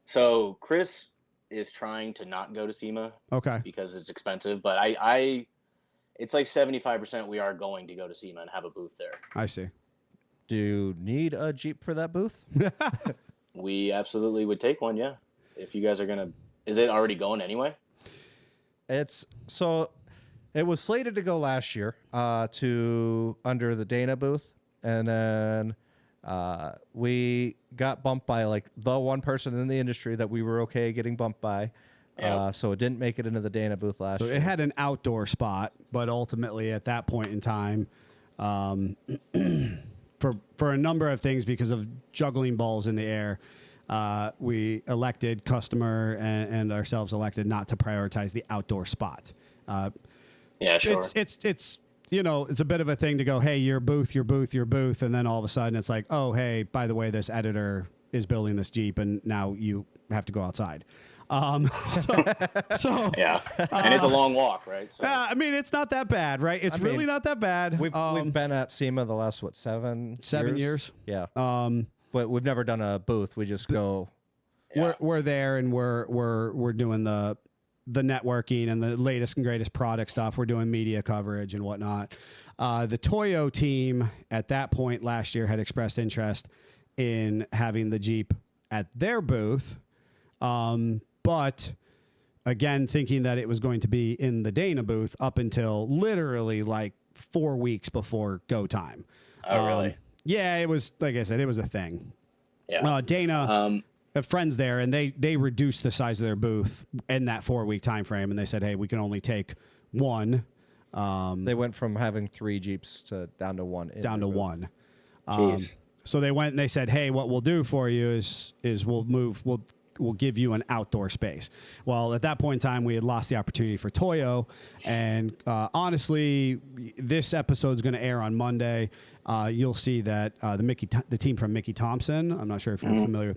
[SPEAKER 8] So Chris is trying to not go to SEMA.
[SPEAKER 1] Okay.
[SPEAKER 8] Because it's expensive, but it's like 75% we are going to go to SEMA and have a booth there.
[SPEAKER 1] I see.
[SPEAKER 2] Do you need a Jeep for that booth?
[SPEAKER 8] We absolutely would take one, yeah. If you guys are gonna, is it already going anyway?
[SPEAKER 2] It was slated to go last year to under the Dana booth, and then we got bumped by like the one person in the industry that we were okay getting bumped by. So it didn't make it into the Dana booth last year.
[SPEAKER 1] It had an outdoor spot, but ultimately at that point in time, for a number of things, because of juggling balls in the air, we elected, customer and ourselves elected, not to prioritize the outdoor spot.
[SPEAKER 8] Yeah, sure.
[SPEAKER 1] It's it's a bit of a thing to go, hey, your booth, and then all of a sudden it's like, oh, hey, by the way, this editor is building this Jeep, and now you have to go outside. So
[SPEAKER 8] yeah, and it's a long walk, right? So.
[SPEAKER 1] I mean, it's not that bad, right? It's really not that bad.
[SPEAKER 2] We've been at SEMA the last 7
[SPEAKER 1] years?
[SPEAKER 2] Yeah. But we've never done a booth. We just go.
[SPEAKER 1] Yeah. We're there, and we're doing the networking and the latest and greatest product stuff. We're doing media coverage and whatnot. The Toyo team at that point last year had expressed interest in having the Jeep at their booth. But again, thinking that it was going to be in the Dana booth up until literally like 4 weeks before go time.
[SPEAKER 8] Oh, really?
[SPEAKER 1] Yeah, it was, like I said, it was a thing.
[SPEAKER 8] Yeah.
[SPEAKER 1] Dana have friends there, and they reduced the size of their booth in that 4 week time frame, and they said, hey, we can only take one.
[SPEAKER 2] They went from having 3 Jeeps down to one.
[SPEAKER 1] One.
[SPEAKER 8] Jeez.
[SPEAKER 1] So they went and they said, hey, what we'll do for you is we'll give you an outdoor space. Well, at that point in time, we had lost the opportunity for Toyo. And honestly, this episode is going to air on Monday. You'll see that the team from Mickey Thompson, I'm not sure if you're familiar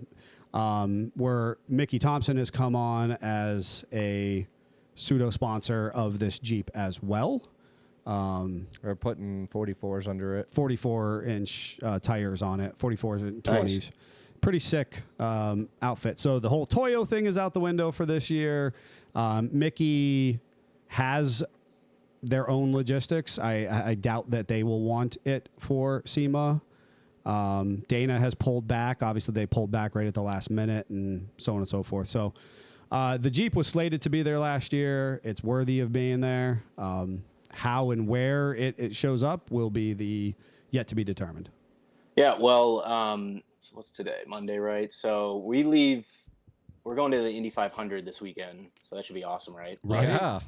[SPEAKER 1] with, where Mickey Thompson has come on as a pseudo sponsor of this Jeep as well.
[SPEAKER 2] We're putting 44s under it.
[SPEAKER 1] 44-inch tires on it, 44s and 20s.
[SPEAKER 8] Nice.
[SPEAKER 1] Pretty sick outfit. So the whole Toyo thing is out the window for this year. Mickey has their own logistics. I doubt that they will want it for SEMA. Dana has pulled back. Obviously, they pulled back right at the last minute and so on and so forth. So the Jeep was slated to be there last year. It's worthy of being there. How and where it shows up will be the yet to be determined.
[SPEAKER 8] Yeah, well, what's today? Monday, right? So we're going to the Indy 500 this weekend, so that should be awesome, right?
[SPEAKER 1] Right.
[SPEAKER 2] Yeah.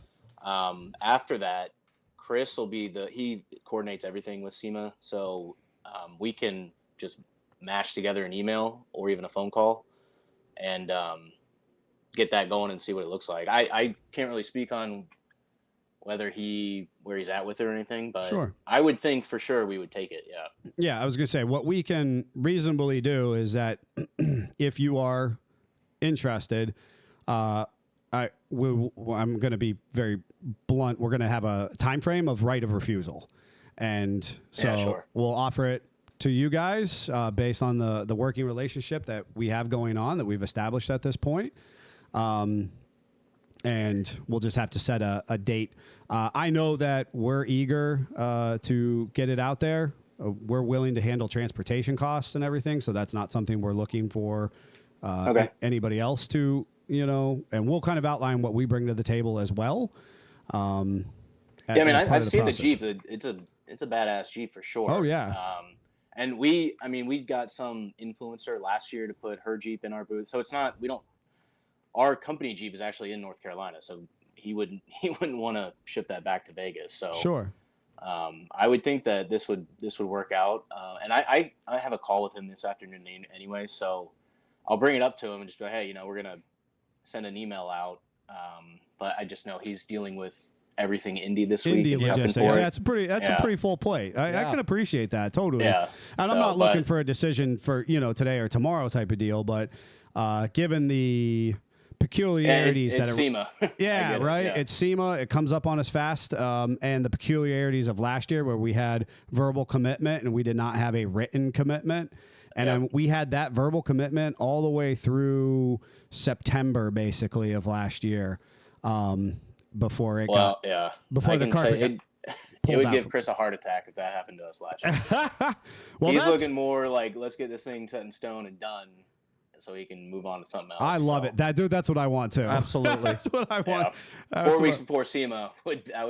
[SPEAKER 8] After that, Chris will be he coordinates everything with SEMA, so we can just mash together an email or even a phone call and get that going and see what it looks like. I can't really speak on where he's at with it or anything, but
[SPEAKER 1] sure.
[SPEAKER 8] I would think for sure we would take it. Yeah.
[SPEAKER 1] Yeah. I was going to say, what we can reasonably do is that if you are interested, I'm going to be very blunt. We're going to have a time frame of right of refusal. And so we'll offer it to you guys based on the working relationship that we have going on, that we've established at this point. And we'll just have to set a date. I know that we're eager to get it out there. We're willing to handle transportation costs and everything, so that's not something we're looking for anybody else to, and we'll kind of outline what we bring to the table as well.
[SPEAKER 8] I've seen the Jeep. It's a badass Jeep for sure.
[SPEAKER 1] Oh, yeah.
[SPEAKER 8] And we got some influencer last year to put her Jeep in our booth, so our company Jeep is actually in North Carolina, so he wouldn't want to ship that back to Vegas. So
[SPEAKER 1] sure.
[SPEAKER 8] I would think that this would work out. And I have a call with him this afternoon anyway, so I'll bring it up to him and just be like, hey, we're gonna send an email out. But I just know he's dealing with everything Indy this week.
[SPEAKER 1] Indy
[SPEAKER 8] and prepping
[SPEAKER 1] logistics.
[SPEAKER 8] for it.
[SPEAKER 1] Yeah, that's a pretty full plate. I can appreciate that totally.
[SPEAKER 8] Yeah.
[SPEAKER 1] And I'm not looking for a decision for today or tomorrow type of deal, but given the peculiarities
[SPEAKER 8] it's
[SPEAKER 1] that
[SPEAKER 8] SEMA.
[SPEAKER 1] yeah, right.
[SPEAKER 8] Yeah.
[SPEAKER 1] It's SEMA. It comes up on us fast, and the peculiarities of last year where we had verbal commitment and we did not have a written commitment. And we had that verbal commitment all the way through September, basically, of last year. Before it before the carpet
[SPEAKER 8] it would give Chris a heart attack if that happened to us last year. He's looking more like, let's get this thing set in stone and done so he can move on to something else.
[SPEAKER 1] I love it. That's what I want too.
[SPEAKER 2] Absolutely.
[SPEAKER 1] That's what I want.
[SPEAKER 8] 4 weeks before SEMA, I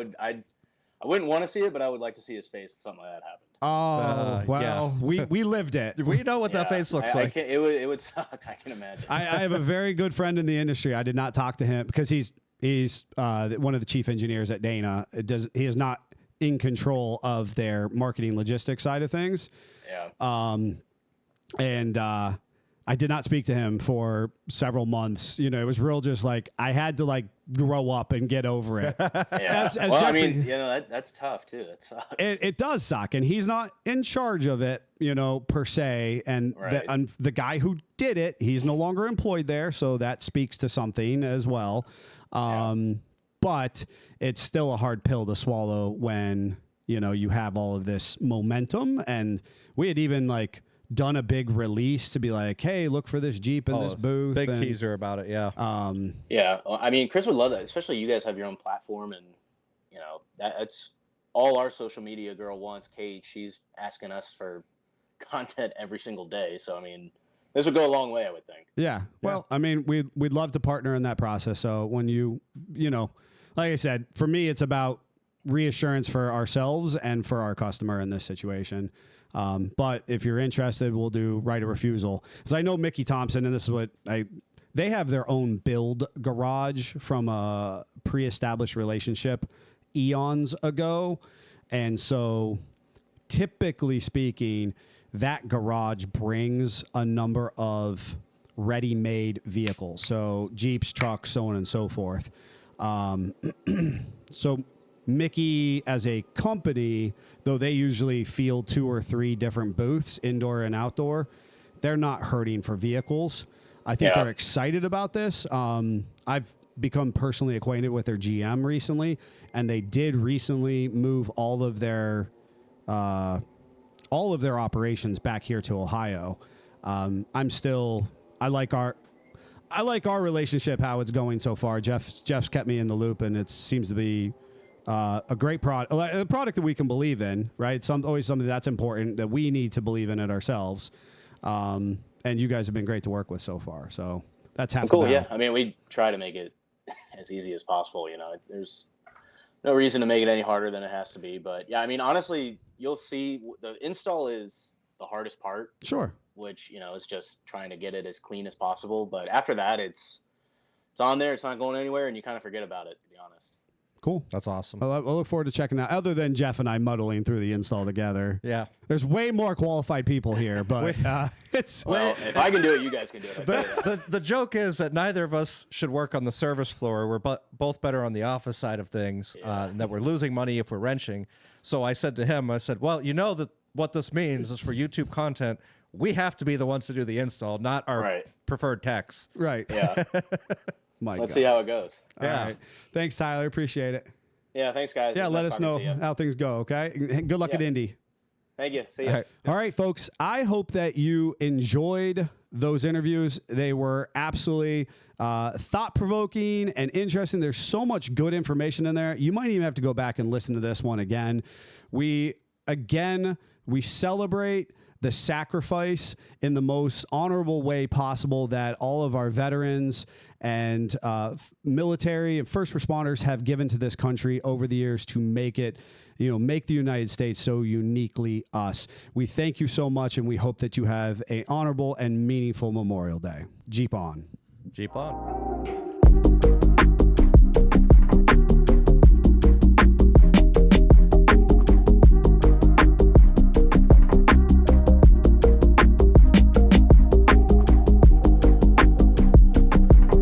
[SPEAKER 8] wouldn't want to see it, but I would like to see his face if something like that happened.
[SPEAKER 1] Oh, well, we lived it.
[SPEAKER 2] We know what that face looks like.
[SPEAKER 8] It would suck. I can imagine.
[SPEAKER 1] I have a very good friend in the industry. I did not talk to him because he's one of the chief engineers at Dana. He is not in control of their marketing logistics side of things.
[SPEAKER 8] Yeah.
[SPEAKER 1] And I did not speak to him for several months. It was real just like I had to like grow up and get over it.
[SPEAKER 8] Yeah.
[SPEAKER 1] Jeffrey,
[SPEAKER 8] I mean, that's tough too. That sucks.
[SPEAKER 1] It does suck, and he's not in charge of it, per se. And the guy who did it, he's no longer employed there, so that speaks to something as well. But it's still a hard pill to swallow when you have all of this momentum, and we had even like done a big release to be like, hey, look for this Jeep in this booth.
[SPEAKER 2] Big teaser about it, yeah.
[SPEAKER 8] Yeah, I mean, Chris would love that, especially you guys have your own platform, and that's all our social media girl wants. Kate, she's asking us for content every single day, so I mean, this would go a long way, I would think.
[SPEAKER 1] Yeah. Well, I mean, we'd love to partner in that process. So when like I said, for me, it's about reassurance for ourselves and for our customer in this situation. But if you're interested, we'll do right of refusal. Because I know Mickey Thompson, and this is what they have their own build garage from a pre-established relationship eons ago. And so typically speaking, that garage brings a number of ready-made vehicles. So Jeeps, trucks, so on and so forth. So Mickey as a company, though they usually field 2 or 3 different booths, indoor and outdoor, they're not hurting for vehicles. I think they're excited about this. I've become personally acquainted with their GM recently, and they did recently move all of their operations back here to Ohio. I like our relationship, how it's going so far. Jeff's kept me in the loop, and it seems to be a great product, a product that we can believe in, right? Always something that's important that we need to believe in it ourselves. And you guys have been great to work with so far. So that's half
[SPEAKER 8] cool. Yeah. I mean, we try to make it as easy as possible. There's no reason to make it any harder than it has to be. But yeah, I mean, honestly, you'll see the install is the hardest part.
[SPEAKER 1] Sure. Which,
[SPEAKER 8] is just trying to get it as clean as possible. But after that, it's on there. It's not going anywhere, and you kind of forget about it, to be honest.
[SPEAKER 1] Cool.
[SPEAKER 2] That's awesome.
[SPEAKER 1] Well, I look forward to checking out. Other than Jeff and I muddling through the install together.
[SPEAKER 2] Yeah.
[SPEAKER 1] There's way more qualified people here, but it's...
[SPEAKER 8] Well, if I can do it, you guys can do it.
[SPEAKER 2] The joke is that neither of us should work on the service floor. We're both better on the office side of things, and that we're losing money if we're wrenching. So I said to him, well, that what this means is for YouTube content, we have to be the ones to do the install, not our preferred techs.
[SPEAKER 1] Right.
[SPEAKER 8] Yeah.
[SPEAKER 3] Let's see how it goes.
[SPEAKER 1] All right. Thanks, Tyler. Appreciate it.
[SPEAKER 3] Yeah, thanks, guys.
[SPEAKER 1] Yeah, let us know how things go, okay? Good luck at Indy.
[SPEAKER 3] Thank you. See you.
[SPEAKER 1] All right, folks. I hope that you enjoyed those interviews. They were absolutely thought-provoking and interesting. There's so much good information in there. You might even have to go back and listen to this one again. We celebrate the sacrifice in the most honorable way possible that all of our veterans and military and first responders have given to this country over the years to make it, make the United States so uniquely us. We thank you so much, and we hope that you have an honorable and meaningful Memorial Day. Jeep on.
[SPEAKER 2] Jeep on.